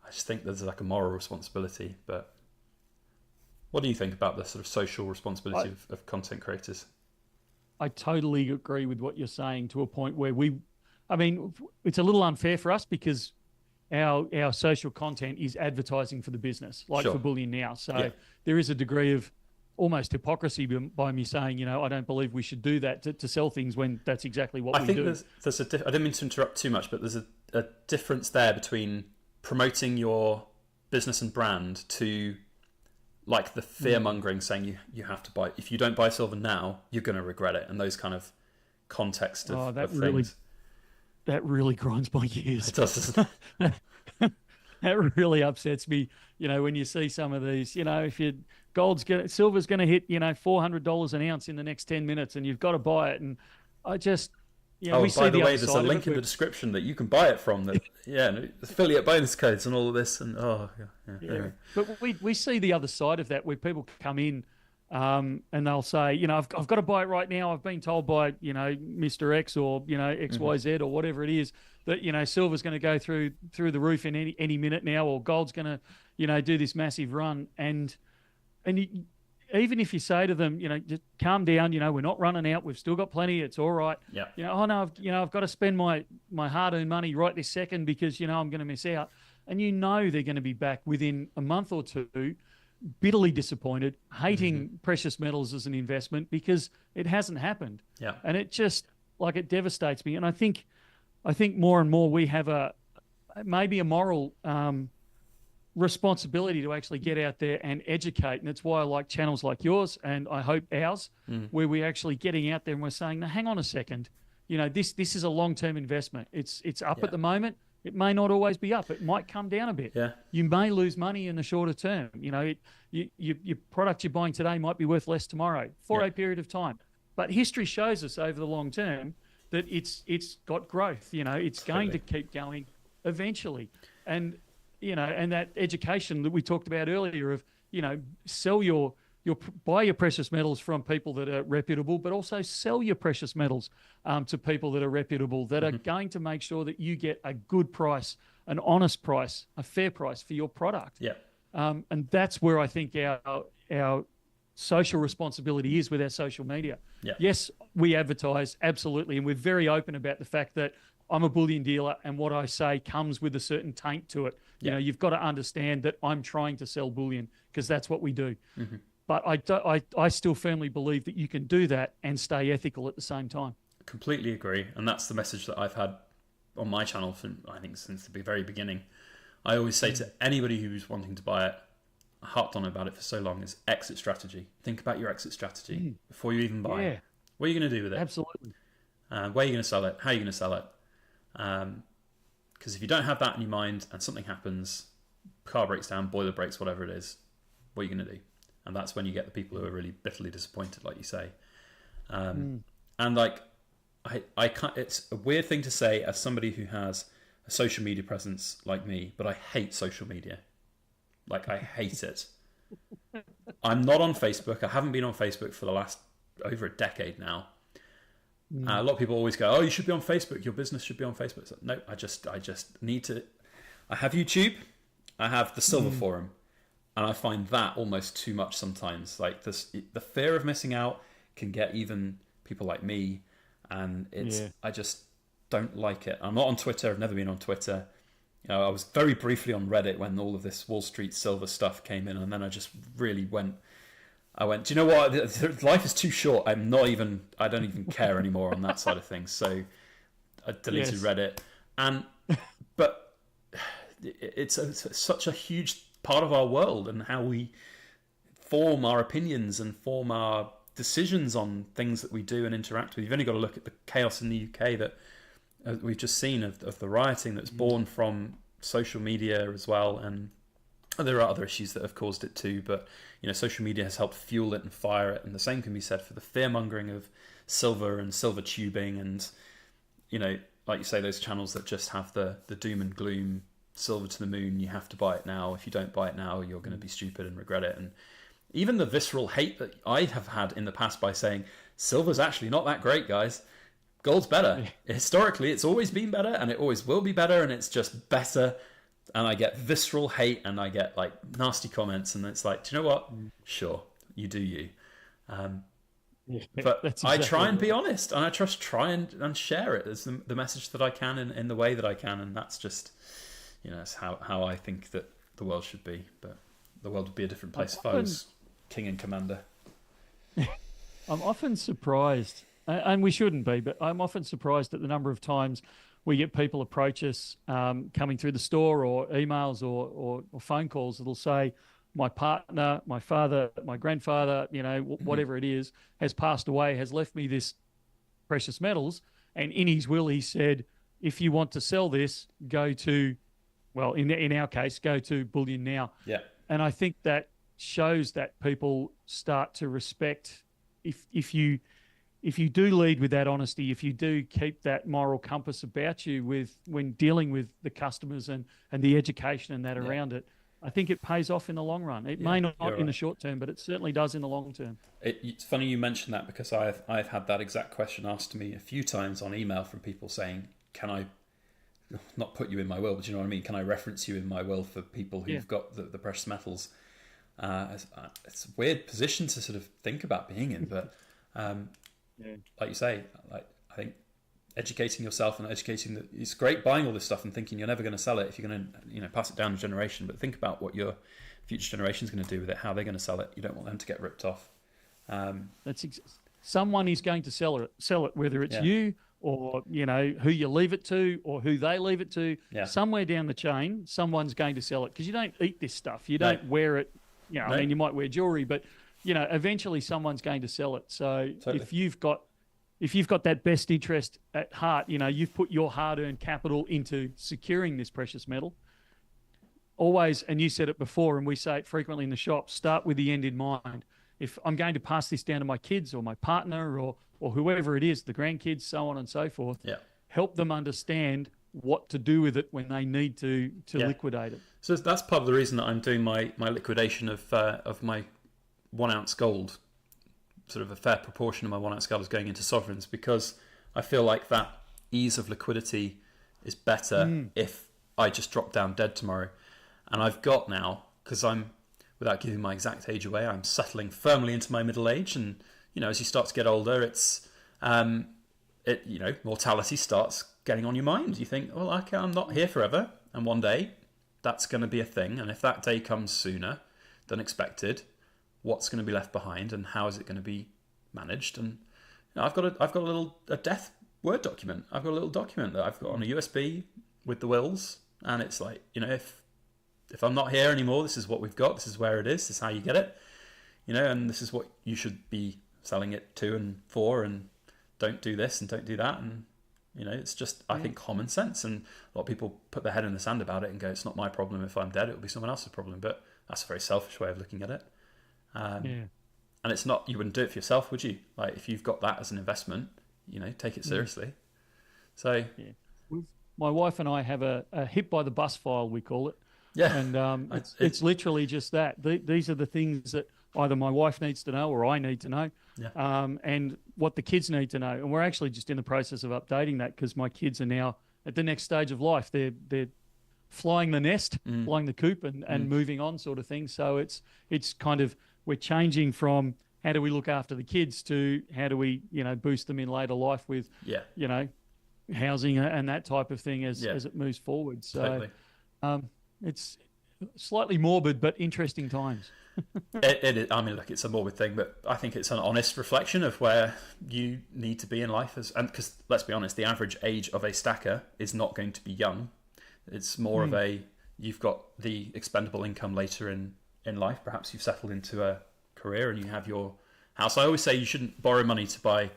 I just think there's like a moral responsibility. But what do you think about the sort of social responsibility of content creators? I totally agree with what you're saying, to a point where it's a little unfair for us, because our social content is advertising for the business, like for Bullion now. So there is a degree of almost hypocrisy by me saying, I don't believe we should do that to sell things, when that's exactly what we do. I think there's I don't mean to interrupt too much, but there's a difference there between promoting your business and brand to, like, the fear mongering, saying you have to buy, if you don't buy silver now, you're going to regret it, and those kind of context of things. that really grinds my gears. It does. That really upsets me. When you see some of these, if silver's going to hit, $400 an ounce in the next 10 minutes, and you've got to buy it. And I just, Oh, we by see the the way, other there's a side of link it. in the description that you can buy it from. That affiliate bonus codes and all of this, and anyway. But we see the other side of that, where people come in, and they'll say, I've got to buy it right now. I've been told by Mr. X or XYZ or whatever it is that silver's going to go through the roof in any minute now, or gold's going to do this massive run, and even if you say to them, just calm down, we're not running out, we've still got plenty, it's all right. Yeah. Oh no, I've got to spend my hard-earned money right this second because I'm going to miss out, and they're going to be back within a month or two, bitterly disappointed, hating precious metals as an investment because it hasn't happened. Yeah. And it just it devastates me, and I think more and more we have maybe a moral responsibility to actually get out there and educate. And it's why I like channels like yours, and I hope ours, where we're actually getting out there and we're saying, no, hang on a second, this is a long-term investment. It's up at the moment. It may not always be up. It might come down a bit. Yeah. You may lose money in the shorter term. Your product you're buying today might be worth less tomorrow for a period of time. But history shows us over the long term that it's got growth. It's going to keep going eventually. And and that education that we talked about earlier of, buy your precious metals from people that are reputable, but also sell your precious metals to people that are reputable, that are going to make sure that you get a good price, an honest price, a fair price for your product. Yeah. And that's where I think our social responsibility is with our social media. Yeah. Yes, we advertise, absolutely, and we're very open about the fact that I'm a bullion dealer, and what I say comes with a certain taint to it. You've got to understand that I'm trying to sell bullion because that's what we do. But I still firmly believe that you can do that and stay ethical at the same time. Completely agree, and that's the message that I've had on my channel since the very beginning. I always say to anybody who's wanting to buy it, I harped on about it for so long, is exit strategy. Think about your exit strategy before you even buy it. What are you going to do with it? Absolutely. Where are you going to sell it? How are you going to sell it? Because if you don't have that in your mind and something happens, car breaks down, boiler breaks, whatever it is, what are you going to do? And that's when you get the people who are really bitterly disappointed, like you say. And I can't. It's a weird thing to say as somebody who has a social media presence like me, but I hate social media. I hate it. I'm not on Facebook. I haven't been on Facebook for the last over a decade now. A lot of people always go, "Oh, you should be on Facebook. Your business should be on Facebook." So, no, I just need to. I have YouTube. I have the Silver Forum, and I find that almost too much sometimes. The fear of missing out can get even people like me, and I just don't like it. I'm not on Twitter. I've never been on Twitter. I was very briefly on Reddit when all of this Wall Street silver stuff came in, and then I just really went. I went, do you know what? Life is too short. I don't even care anymore on that side of things. So I deleted Reddit. But it's such a huge part of our world and how we form our opinions and form our decisions on things that we do and interact with. You've only got to look at the chaos in the UK that we've just seen of the rioting that's born from social media as well. And there are other issues that have caused it too, but social media has helped fuel it and fire it, and the same can be said for the fear-mongering of silver and silver tubing, and like you say, those channels that just have the doom and gloom, silver to the moon, you have to buy it now. If you don't buy it now, you're going to be stupid and regret it. And even the visceral hate that I have had in the past by saying silver's actually not that great, guys. Gold's better. Historically, it's always been better, and it always will be better, and it's just better. And I get visceral hate, and I get nasty comments, and it's like, do you know what? Sure, you do you. But exactly I try and be honest, and I just try and share it as the message that I can in the way that I can, and that's just, it's how I think that the world should be. But the world would be a different place if I was king and commander. I'm often surprised, and we shouldn't be, but I'm often surprised at the number of times we get people approach us coming through the store or emails or phone calls that'll say, my partner, my father, my grandfather, whatever it is, has passed away, has left me this precious metals. And in his will, he said, if you want to sell this, go to, well, in our case, go to Bullion now. Yeah. And I think that shows that people start to respect if you do lead with that honesty, if you do keep that moral compass about you when dealing with the customers and the education and that around it, I think it pays off in the long run. It may not in the short term, but it certainly does in the long term. It's funny you mentioned that, because I've had that exact question asked to me a few times on email from people saying, can I not put you in my will, but you know what I mean? Can I reference you in my will for people who've got the precious metals? It's a weird position to sort of think about being in, but like you say, I think educating yourself and it's great buying all this stuff and thinking you're never going to sell it if you're going to pass it down a generation, but think about what your future generation is going to do with it, how they're going to sell it. You don't want them to get ripped off. Someone is going to sell it, whether it's you or who you leave it to or who they leave it to. Somewhere down the chain, someone's going to sell it, because you don't eat this stuff. You don't wear it. I mean, you might wear jewelry, but eventually someone's going to sell it. So if you've got that best interest at heart, you've put your hard-earned capital into securing this precious metal. Always, and you said it before, and we say it frequently in the shop, start with the end in mind. If I'm going to pass this down to my kids or my partner or whoever it is, the grandkids, so on and so forth, help them understand what to do with it when they need to liquidate it. So that's part of the reason that I'm doing my liquidation of my 1 ounce gold. Sort of a fair proportion of my 1 ounce gold is going into sovereigns, because I feel like that ease of liquidity is better if I just drop down dead tomorrow. And I've got now, because I'm, without giving my exact age away, I'm settling firmly into my middle age, and as you start to get older, it's mortality starts getting on your mind. You think, well, okay, I'm not here forever, and one day that's going to be a thing, and if that day comes sooner than expected, what's going to be left behind, and how is it going to be managed? And I've got a death Word document. I've got a little document that I've got on a USB with the wills, and it's like, if I'm not here anymore, this is what we've got. This is where it is. This is how you get it. And this is what you should be selling it to and for, and don't do this and don't do that. And it's just, I think, common sense. And a lot of people put their head in the sand about it and go, it's not my problem. If I'm dead, it'll be someone else's problem. But that's a very selfish way of looking at it. And it's not, you wouldn't do it for yourself, would you? Like, if you've got that as an investment, take it seriously. So my wife and I have a hit by the bus file, we call it. Yeah. And it's literally just that. These are the things that either my wife needs to know or I need to know, and what the kids need to know. And we're actually just in the process of updating that, because my kids are now at the next stage of life. They're flying the nest, flying the coop, and moving on, sort of thing. So it's kind of, we're changing from how do we look after the kids to how do we boost them in later life with housing and that type of thing as it moves forward. So it's slightly morbid but interesting times. It is. I mean, look, it's a morbid thing, but I think it's an honest reflection of where you need to be in life. Because let's be honest, the average age of a stacker is not going to be young. It's more of you've got the expendable income later in life. Perhaps you've settled into a career and you have your house. I always say you shouldn't borrow money to buy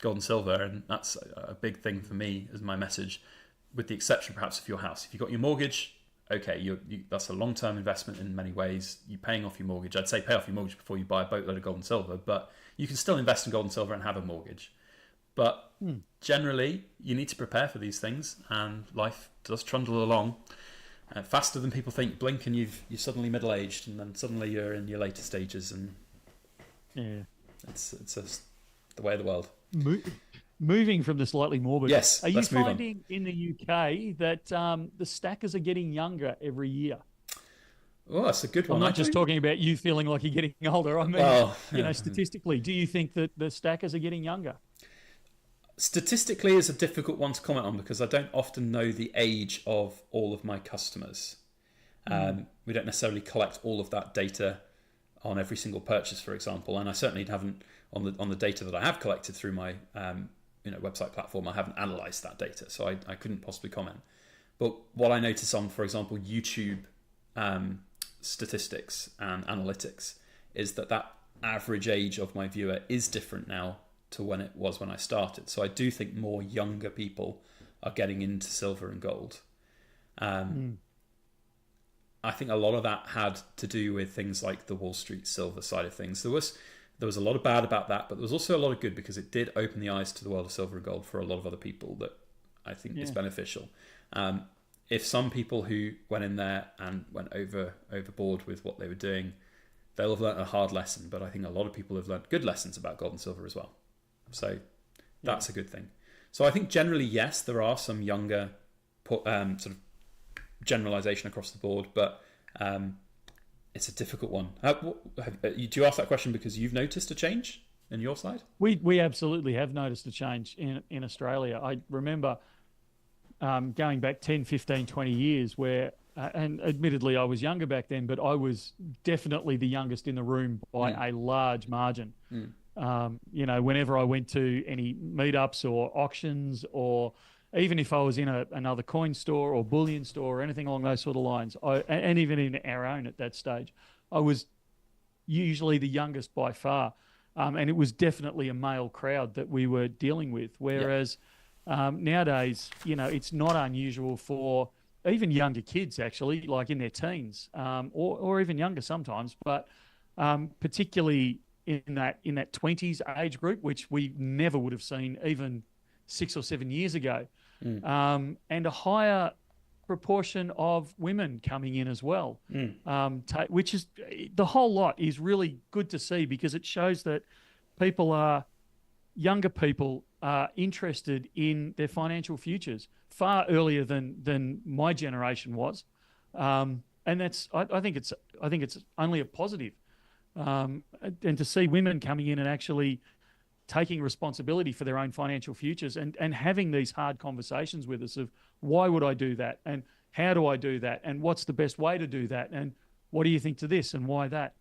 gold and silver, and that's a big thing for me as my message, with the exception perhaps of your house. If you've got your mortgage, okay, that's a long-term investment in many ways. You're paying off your mortgage. I'd say pay off your mortgage before you buy a boatload of gold and silver, but you can still invest in gold and silver and have a mortgage. But generally, you need to prepare for these things, and life does trundle along faster than people think. Blink and you're suddenly middle-aged, and then suddenly you're in your later stages, and it's the way of the world. Moving from the slightly morbid, yes. Are you finding in the UK that the stackers are getting younger every year? Oh, that's a good one. I'm not just talking about you feeling like you're getting older. I mean, statistically, do you think that the stackers are getting younger? Statistically is a difficult one to comment on, because I don't often know the age of all of my customers. We don't necessarily collect all of that data on every single purchase, for example, and I certainly haven't on the data that I have collected through my website platform. I haven't analysed that data, so I couldn't possibly comment. But what I notice on, for example, YouTube statistics and analytics is that average age of my viewer is different now to when it was when I started. So I do think more younger people are getting into silver and gold. I think a lot of that had to do with things like the Wall Street silver side of things. There was a lot of bad about that, but there was also a lot of good because it did open the eyes to the world of silver and gold for a lot of other people that I think is beneficial. If some people who went in there and went overboard with what they were doing, they'll have learned a hard lesson, but I think a lot of people have learned good lessons about gold and silver as well. So that's a good thing. So I think generally, yes, there are some younger sort of generalization across the board, but it's a difficult one. Do you ask that question because you've noticed a change in your side? We absolutely have noticed a change in Australia. I remember going back 10, 15, 20 years where, and admittedly I was younger back then, but I was definitely the youngest in the room by a large margin. Whenever I went to any meetups or auctions, or even if I was in another coin store or bullion store or anything along those sort of lines, and even in our own at that stage, I was usually the youngest by far. And it was definitely a male crowd that we were dealing with. Whereas nowadays, it's not unusual for even younger kids, actually, like in their teens, or even younger sometimes, but particularly in that 20s age group, which we never would have seen even 6 or 7 years ago, and a higher proportion of women coming in as well, which is the whole lot is really good to see, because it shows that younger people are interested in their financial futures far earlier than my generation was, and that's I think it's only a positive, and to see women coming in and actually taking responsibility for their own financial futures and having these hard conversations with us of why would I do that, and how do I do that, and what's the best way to do that, and what do you think to this and why that.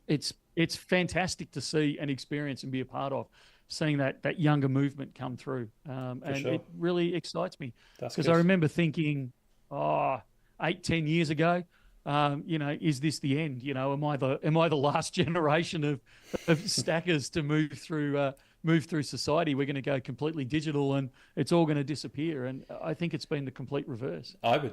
It's fantastic to see and experience and be a part of, seeing that younger movement come through, and it really excites me, because I remember thinking 8-10 years ago, is this the end? Am I the last generation of stackers to move through society? We're going to go completely digital and it's all going to disappear. And I think it's been the complete reverse. I would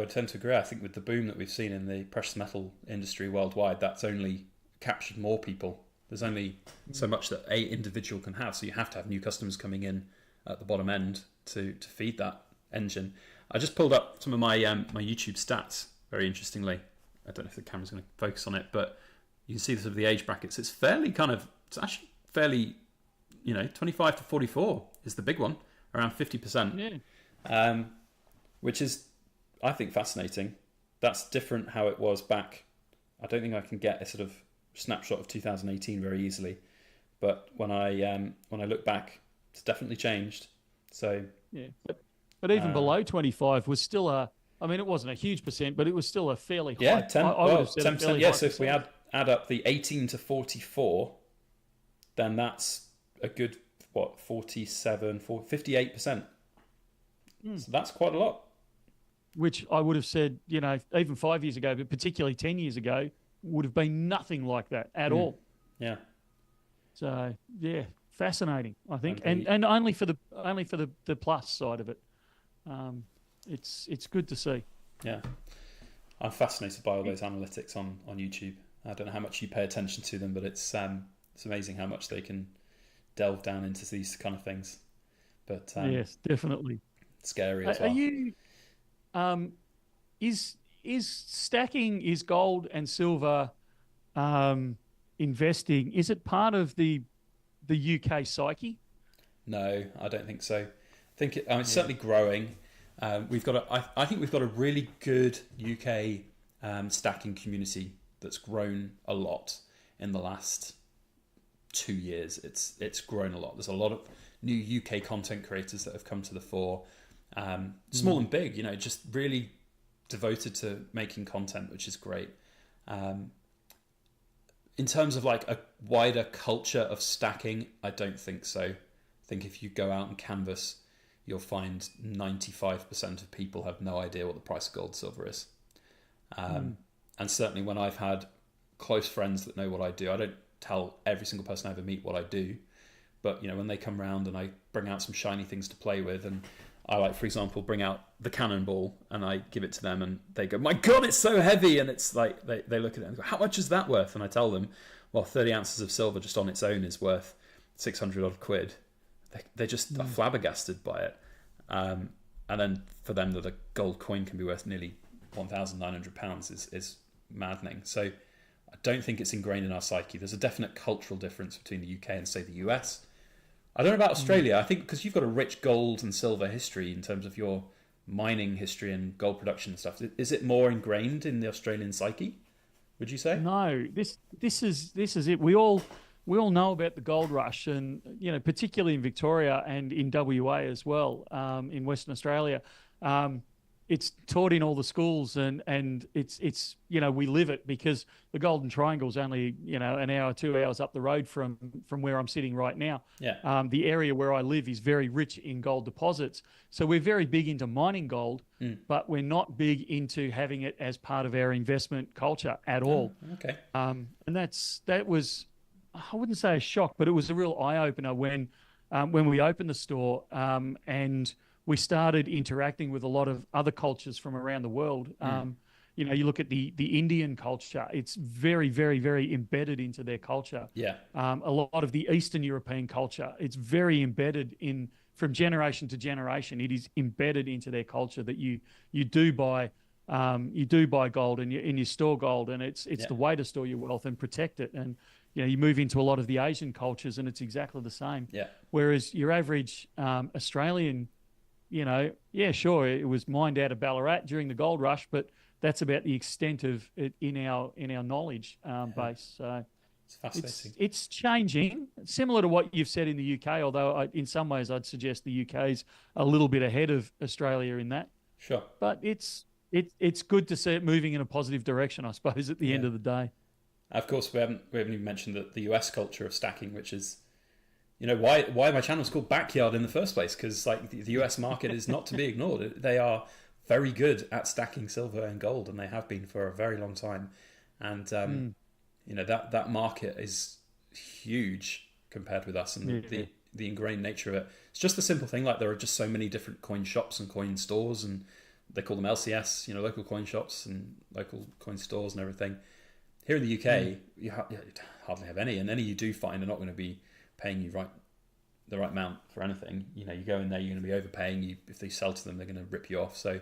tend to agree. I think with the boom that we've seen in the precious metal industry worldwide, that's only captured more people. There's only so much that a individual can have, so you have to have new customers coming in at the bottom end to feed that engine. I just pulled up some of my my YouTube stats. Very interestingly, I don't know if the camera's going to focus on it, but you can see this of the age brackets. It's actually fairly, 25 to 44 is the big one, around 50%. Yeah. Which is, I think, fascinating. That's different how it was back. I don't think I can get a sort of snapshot of 2018 very easily, but when I look back, it's definitely changed. So yeah, but even below 25 was still it wasn't a huge percent, but it was still a fairly high. Yeah, 10%. Yeah, so if we add up the 18 to 44, then that's a good 58%. So that's quite a lot. Which I would have said, even 5 years ago, but particularly 10 years ago, would have been nothing like that at all. Yeah. So yeah, fascinating, I think, and only for the plus side of it. It's good to see. Yeah, I'm fascinated by all those analytics on YouTube. I don't know how much you pay attention to them, but it's amazing how much they can delve down into these kind of things. But yes, definitely scary as well. Are you? Is stacking, is gold and silver investing? Is it part of the UK psyche? No, I don't think so. I think it's certainly growing. I think we've got a really good UK stacking community that's grown a lot in the last 2 years. It's grown a lot. There's a lot of new UK content creators that have come to the fore, small and big. Just really devoted to making content, which is great. In terms of like a wider culture of stacking, I don't think so. I think if you go out and canvas, you'll find 95% of people have no idea what the price of gold and silver is. And certainly when I've had close friends that know what I do, I don't tell every single person I ever meet what I do, but when they come around and I bring out some shiny things to play with, and I like, for example, bring out the cannonball and I give it to them and they go, my God, it's so heavy. And it's like, they look at it and go, how much is that worth? And I tell them, well, 30 ounces of silver just on its own is worth 600 odd quid. They just are flabbergasted by it. And then for them that a gold coin can be worth nearly £1,900 is maddening. So I don't think it's ingrained in our psyche. There's a definite cultural difference between the UK and, say, the US. I don't know about Australia. I think because you've got a rich gold and silver history in terms of your mining history and gold production and stuff. Is it more ingrained in the Australian psyche? Would you say? No, this is it. We all know about the gold rush, and particularly in Victoria and in WA as well, in Western Australia. It's taught in all the schools, and it's we live it because the Golden Triangle is only an hour, 2 hours up the road from where I'm sitting right now. Yeah. The area where I live is very rich in gold deposits, so we're very big into mining gold, but we're not big into having it as part of our investment culture at all. Okay. And that was, I wouldn't say a shock, but it was a real eye opener when we opened the store and we started interacting with a lot of other cultures from around the world. You look at the Indian culture; it's very, very, very embedded into their culture. Yeah. A lot of the Eastern European culture, it's very embedded in from generation to generation. It is embedded into their culture that you do buy gold and you store gold, and it's the way to store your wealth and protect it. And you move into a lot of the Asian cultures, and it's exactly the same. Yeah. Whereas your average Australian, sure, it was mined out of Ballarat during the gold rush, but that's about the extent of it in our knowledge base. So it's fascinating. It's changing, similar to what you've said in the UK. Although in some ways, I'd suggest the UK is a little bit ahead of Australia in that. Sure. But it's good to see it moving in a positive direction, I suppose. At the end of the day. Of course, we haven't even mentioned the US culture of stacking, which is, why my channel is called Backyard in the first place, because like the US market is not to be ignored. They are very good at stacking silver and gold, and they have been for a very long time. And that market is huge compared with us, and the ingrained nature of it. It's just the simple thing, like there are just so many different coin shops and coin stores, and they call them LCS, local coin shops and local coin stores and everything. Here in the UK, you hardly have any, and any you do find are not going to be paying you the right amount for anything. You go in there, you're going to be overpaying. If they sell to them, they're going to rip you off. So,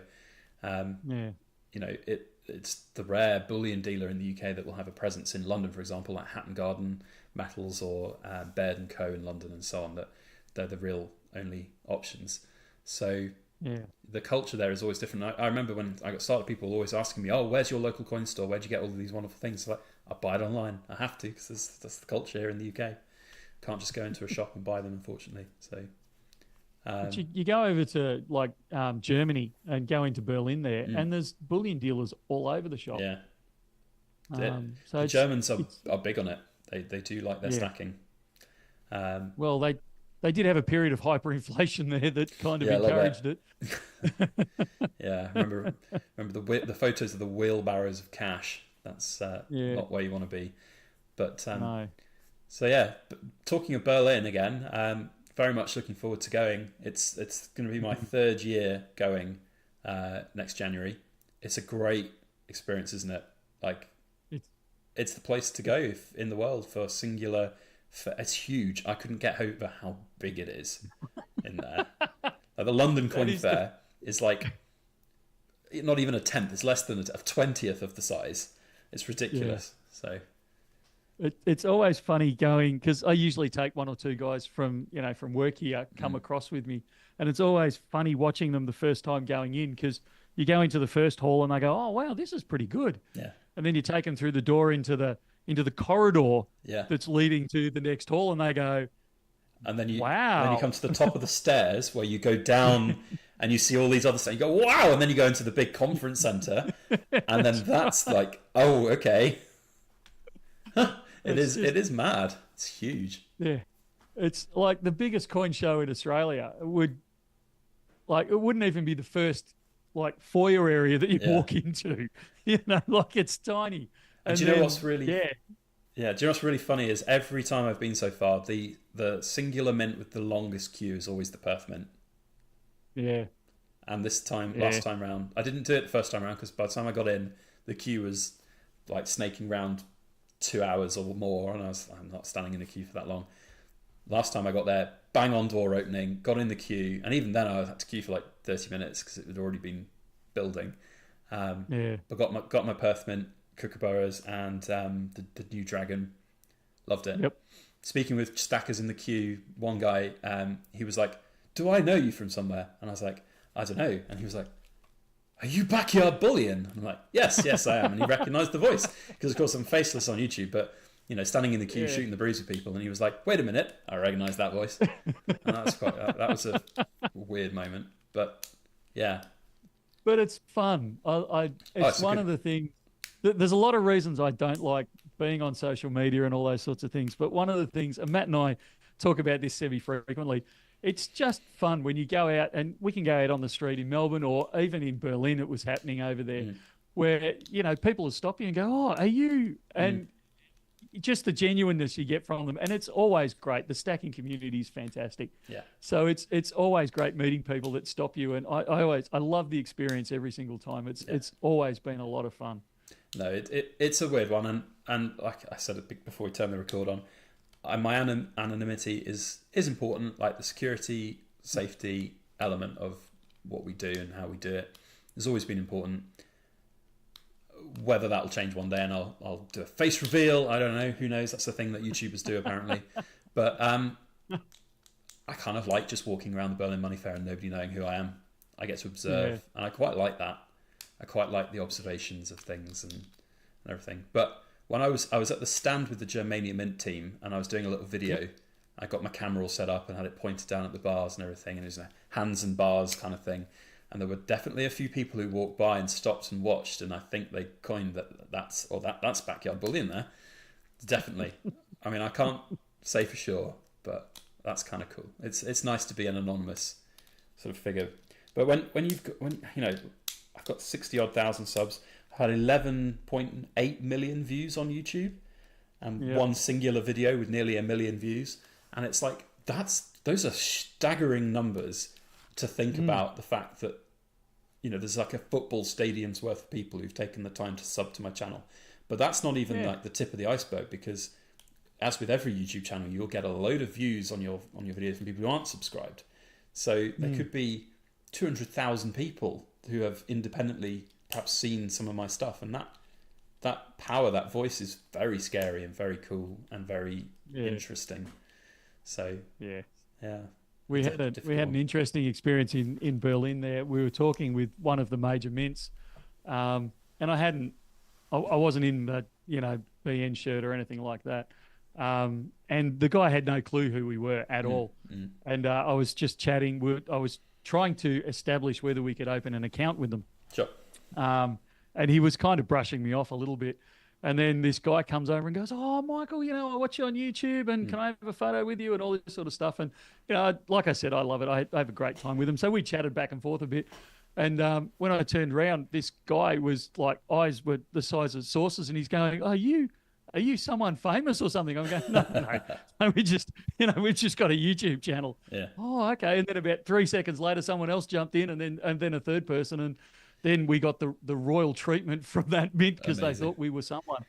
it's the rare bullion dealer in the UK that will have a presence in London, for example, like Hatton Garden Metals or Baird and Co in London and so on. That they're the real only options. So. Yeah. The culture there is always different. I remember when I got started, people were always asking me, "Oh, where's your local coin store? Where'd you get all of these wonderful things?" So I buy it online. I have to because that's the culture here in the UK. Can't just go into a shop and buy them, unfortunately. So but you go over to like Germany and go into Berlin there, and there's bullion dealers all over the shop. Yeah. So the Germans are big on it. They do like their stacking. Well, they did have a period of hyperinflation there that kind of encouraged it. Yeah, remember the photos of the wheelbarrows of cash. That's not where you want to be. But no. So yeah, talking of Berlin again, very much looking forward to going. It's going to be my third year going next January. It's a great experience, isn't it? Like it's the place to go in the world for singular. It's huge. I couldn't get over how big it is in there. Like the London Coin Fair is like not even a tenth. It's less than a 20th of the size. It's ridiculous. Yeah. So it's always funny going because I usually take one or two guys from work here come across with me, and it's always funny watching them the first time going in because you go into the first hall and they go, "Oh wow, this is pretty good." Yeah. And then you take them through the door into the corridor that's leading to the next hall, and they go, and then you wow. Then you come to the top of the stairs where you go down and you see all these other stuff. You go, wow, and then you go into the big conference center, and then that's like, oh, okay. It is mad. It's huge. Yeah, it's like the biggest coin show in Australia. It wouldn't even be the first foyer area that you walk into. Like it's tiny. And do you know what's really do you know what's really funny is every time I've been so far, the singular mint with the longest queue is always the Perth mint. Yeah. And this time, Yeah. last time round, I didn't do it the first time round because by the time I got in, the queue was like snaking round 2 hours or more, and I'm not standing in the queue for that long. Last time I got there, bang on door opening, got in the queue, and even then I had to queue for like 30 minutes because it had already been building. Yeah. But got my Perth Mint, Kookaburras, and the new Dragon. Loved it. Yep. Speaking with stackers in the queue, one guy, he was like, "Do I know you from somewhere?" And I was like, "I don't know." And he was like, "Are you Backyard Bullion?" And I'm like, yes, I am. And he recognised the voice because, of course, I'm faceless on YouTube, but standing in the queue shooting the breeze with people. And he was like, "Wait a minute, I recognise that voice." And that was a weird moment, but yeah. But it's fun. It's one of the things. There's a lot of reasons I don't like being on social media and all those sorts of things. But one of the things, and Matt and I talk about this semi-frequently, it's just fun when you go out, and we can go out on the street in Melbourne or even in Berlin. It was happening over there, where people will stop you and go, "Oh, are you?" And just the genuineness you get from them, and it's always great. The stacking community is fantastic. Yeah. So it's always great meeting people that stop you, and I love the experience every single time. It's always been a lot of fun. No, it's a weird one, and like I said before we turned the record on, my anonymity is important. Like the security, safety element of what we do and how we do it has always been important. Whether that'll change one day and I'll do a face reveal, I don't know. Who knows? That's the thing that YouTubers do apparently. But I kind of like just walking around the Berlin Money Fair and nobody knowing who I am. I get to observe, and I quite like that. I quite like the observations of things and everything. But when I was at the stand with the Germania Mint team and I was doing a little video, I got my camera all set up and had it pointed down at the bars and everything, and it was a hands and bars kind of thing. And there were definitely a few people who walked by and stopped and watched, and I think they coined that's Backyard Bullion there. Definitely. I mean, I can't say for sure, but that's kind of cool. It's nice to be an anonymous sort of figure. But when I've got 60 odd thousand subs, I've had 11.8 million views on YouTube, and one singular video with nearly 1 million views, and it's like those are staggering numbers. To think about the fact that there's like a football stadium's worth of people who've taken the time to sub to my channel, but that's not even like the tip of the iceberg, because as with every YouTube channel, you'll get a load of views on your videos from people who aren't subscribed. So there could be 200,000 people who have independently perhaps seen some of my stuff, and that power, that voice is very scary and very cool and very interesting. So yeah. We had an interesting experience in Berlin there. We were talking with one of the major mints, and I wasn't in the BN shirt or anything like that, and the guy had no clue who we were at all. And I was just chatting. I was trying to establish whether we could open an account with them. Sure. And he was kind of brushing me off a little bit. And then this guy comes over and goes, "Oh, Michael, I watch you on YouTube, and can I have a photo with you?" and all this sort of stuff. And, like I said, I love it. I have a great time with him. So we chatted back and forth a bit. And when I turned around, this guy was like, eyes were the size of saucers, and he's going, Are you someone famous or something?" I'm going, no, we just, we've just got a YouTube channel. Yeah. Oh, okay. And then about 3 seconds later, someone else jumped in, and then a third person, and then we got the royal treatment from that mint because they thought we were someone.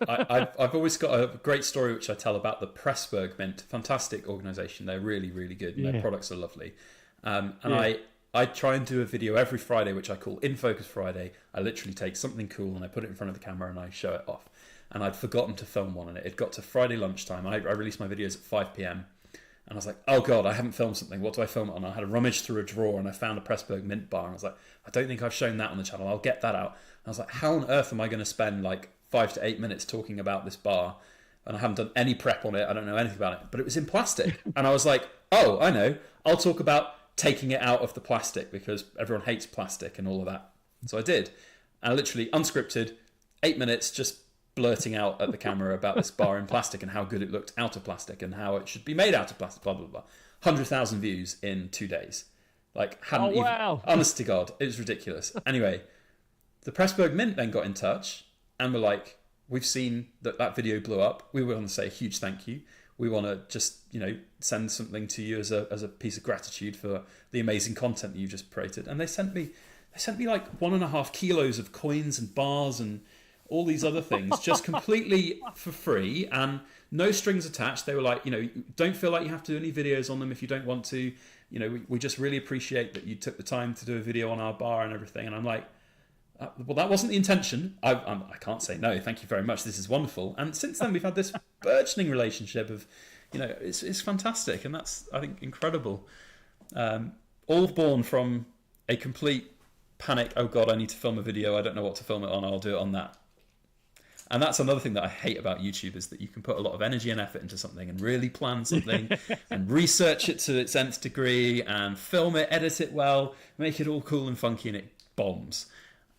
I've always got a great story which I tell about the Pressburg Mint. Fantastic organisation. They're really, really good. And their products are lovely. I try and do a video every Friday, which I call In Focus Friday. I literally take something cool and I put it in front of the camera and I show it off. And I'd forgotten to film one on it. It got to Friday lunchtime. I released my videos at 5 p.m. And I was like, oh God, I haven't filmed something. What do I film it on? I had a rummage through a drawer and I found a Pressburg Mint bar. And I was like, I don't think I've shown that on the channel. I'll get that out. And I was like, how on earth am I going to spend like 5 to 8 minutes talking about this bar? And I haven't done any prep on it. I don't know anything about it. But it was in plastic. And I was like, oh, I know. I'll talk about taking it out of the plastic because everyone hates plastic and all of that. So I did. And I literally unscripted, 8 minutes, just blurting out at the camera about this bar in plastic and how good it looked out of plastic and how it should be made out of plastic, blah, blah, blah. 100,000 views in 2 days. Like, wow. Honest to God, it was ridiculous. Anyway, the Pressburg Mint then got in touch and were like, we've seen that video blew up. We want to say a huge thank you. we want to just, send something to you as a piece of gratitude for the amazing content that you just created. And they sent me like 1.5 kilos of coins and bars and all these other things, just completely for free and no strings attached. They were like, don't feel like you have to do any videos on them if you don't want to. We just really appreciate that you took the time to do a video on our bar and everything. And I'm like, well, that wasn't the intention. I can't say no. Thank you very much. This is wonderful. And since then, we've had this burgeoning relationship of, it's fantastic, and that's, I think, incredible. All born from a complete panic. Oh God, I need to film a video. I don't know what to film it on. I'll do it on that. And that's another thing that I hate about YouTube, is that you can put a lot of energy and effort into something and really plan something and research it to its nth degree and film it, edit it well, make it all cool and funky, and it bombs.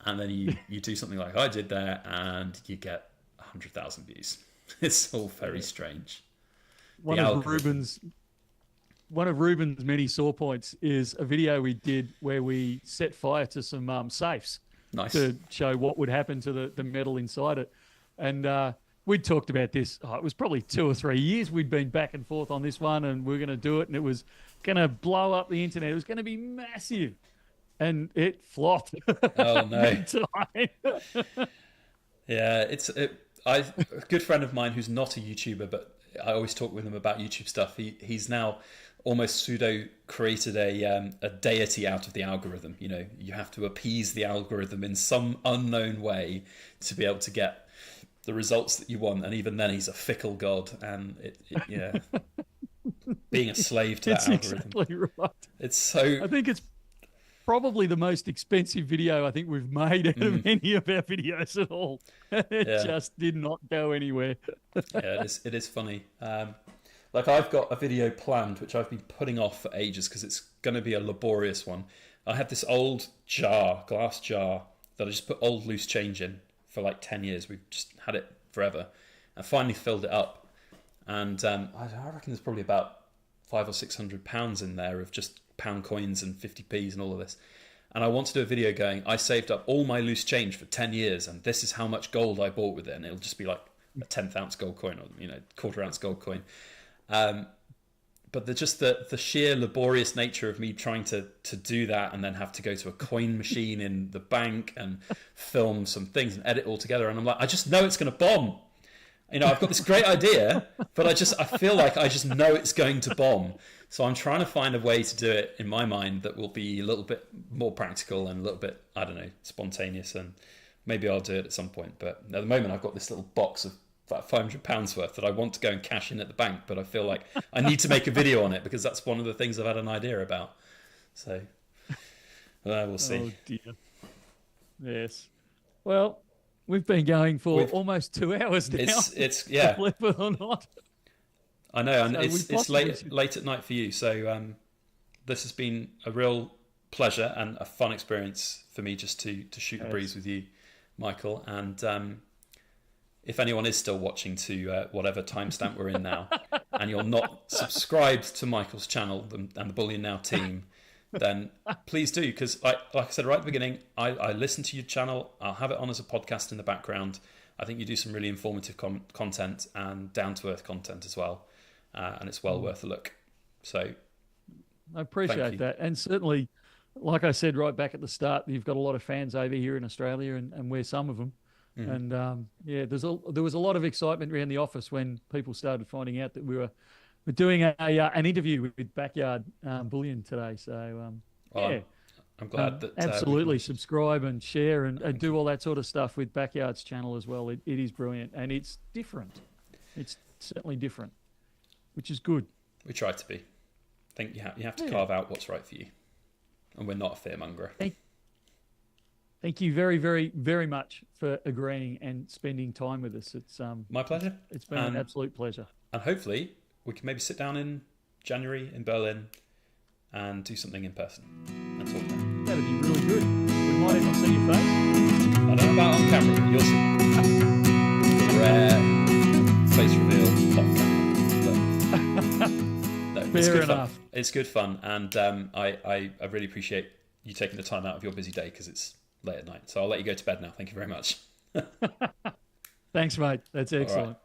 And then you do something like I did there and you get 100,000 views. It's all very strange. One of Ruben's many sore points is a video we did where we set fire to some safes. Nice. To show what would happen to the metal inside it. And we'd talked about this. It was probably 2 or 3 years. We'd been back and forth on this one, and we were going to do it, and it was going to blow up the internet. It was going to be massive, and it flopped. Oh no! Yeah, a good friend of mine who's not a YouTuber, but I always talk with him about YouTube stuff. He's now almost pseudo created a deity out of the algorithm. You have to appease the algorithm in some unknown way to be able to get the results that you want, and even then he's a fickle god, and being a slave to that algorithm. Exactly right. It's so. I think it's probably the most expensive video I think we've made out of any of our videos at all. It just did not go anywhere. Yeah, it is funny. Like, I've got a video planned which I've been putting off for ages because it's going to be a laborious one. I had this old glass jar that I just put old loose change in for like 10 years. We've just had it forever. I finally filled it up, and I reckon there's probably about 500 or 600 pounds in there of just pound coins and 50p's and all of this. And I want to do a video going, I saved up all my loose change for 10 years, and this is how much gold I bought with it. And it'll just be like a 10th ounce gold coin, or quarter ounce gold coin. But the sheer laborious nature of me trying to do that, and then have to go to a coin machine in the bank and film some things and edit all together, and I'm like, I just know it's going to bomb. I've got this great idea, but I feel like I just know it's going to bomb. So I'm trying to find a way to do it in my mind that will be a little bit more practical and a little bit, I don't know, spontaneous, and maybe I'll do it at some point. But at the moment, I've got this little box of about £500 worth that I want to go and cash in at the bank, but I feel like I need to make a video on it because that's one of the things I've had an idea about. So we'll see. Oh dear. Yes. Well, we've been going for almost 2 hours now. It's yeah. Believe it or not. I know, and it's late at night for you. So this has been a real pleasure and a fun experience for me just to shoot the breeze with you, Michael. And if anyone is still watching to whatever timestamp we're in now, and you're not subscribed to Michael's channel and the Bullion Now team, then please do, because like I said right at the beginning, I listen to your channel. I'll have it on as a podcast in the background. I think you do some really informative content and down-to-earth content as well, and it's well worth a look. So I appreciate that. And certainly, like I said right back at the start, you've got a lot of fans over here in Australia, and we're some of them. And there was a lot of excitement around the office when people started finding out that we're doing an interview with Backyard Bullion today. So I'm glad that absolutely subscribe and share and do all that sort of stuff with Backyard's channel as well. It is brilliant, and it's different. It's certainly different, which is good. We try to be. I think you have to carve out what's right for you, and we're not a fearmonger. Thank you very, very, very much for agreeing and spending time with us. It's my pleasure. It's been an absolute pleasure. And hopefully we can maybe sit down in January in Berlin and do something in person and talk about. That'd be really good. We might even see your face. I don't know about on camera, but you'll see. The rare face reveal off camera. No, Fair enough. Fun. It's good fun, and I really appreciate you taking the time out of your busy day because it's late at night. So I'll let you go to bed now. Thank you very much. Thanks, mate. That's excellent.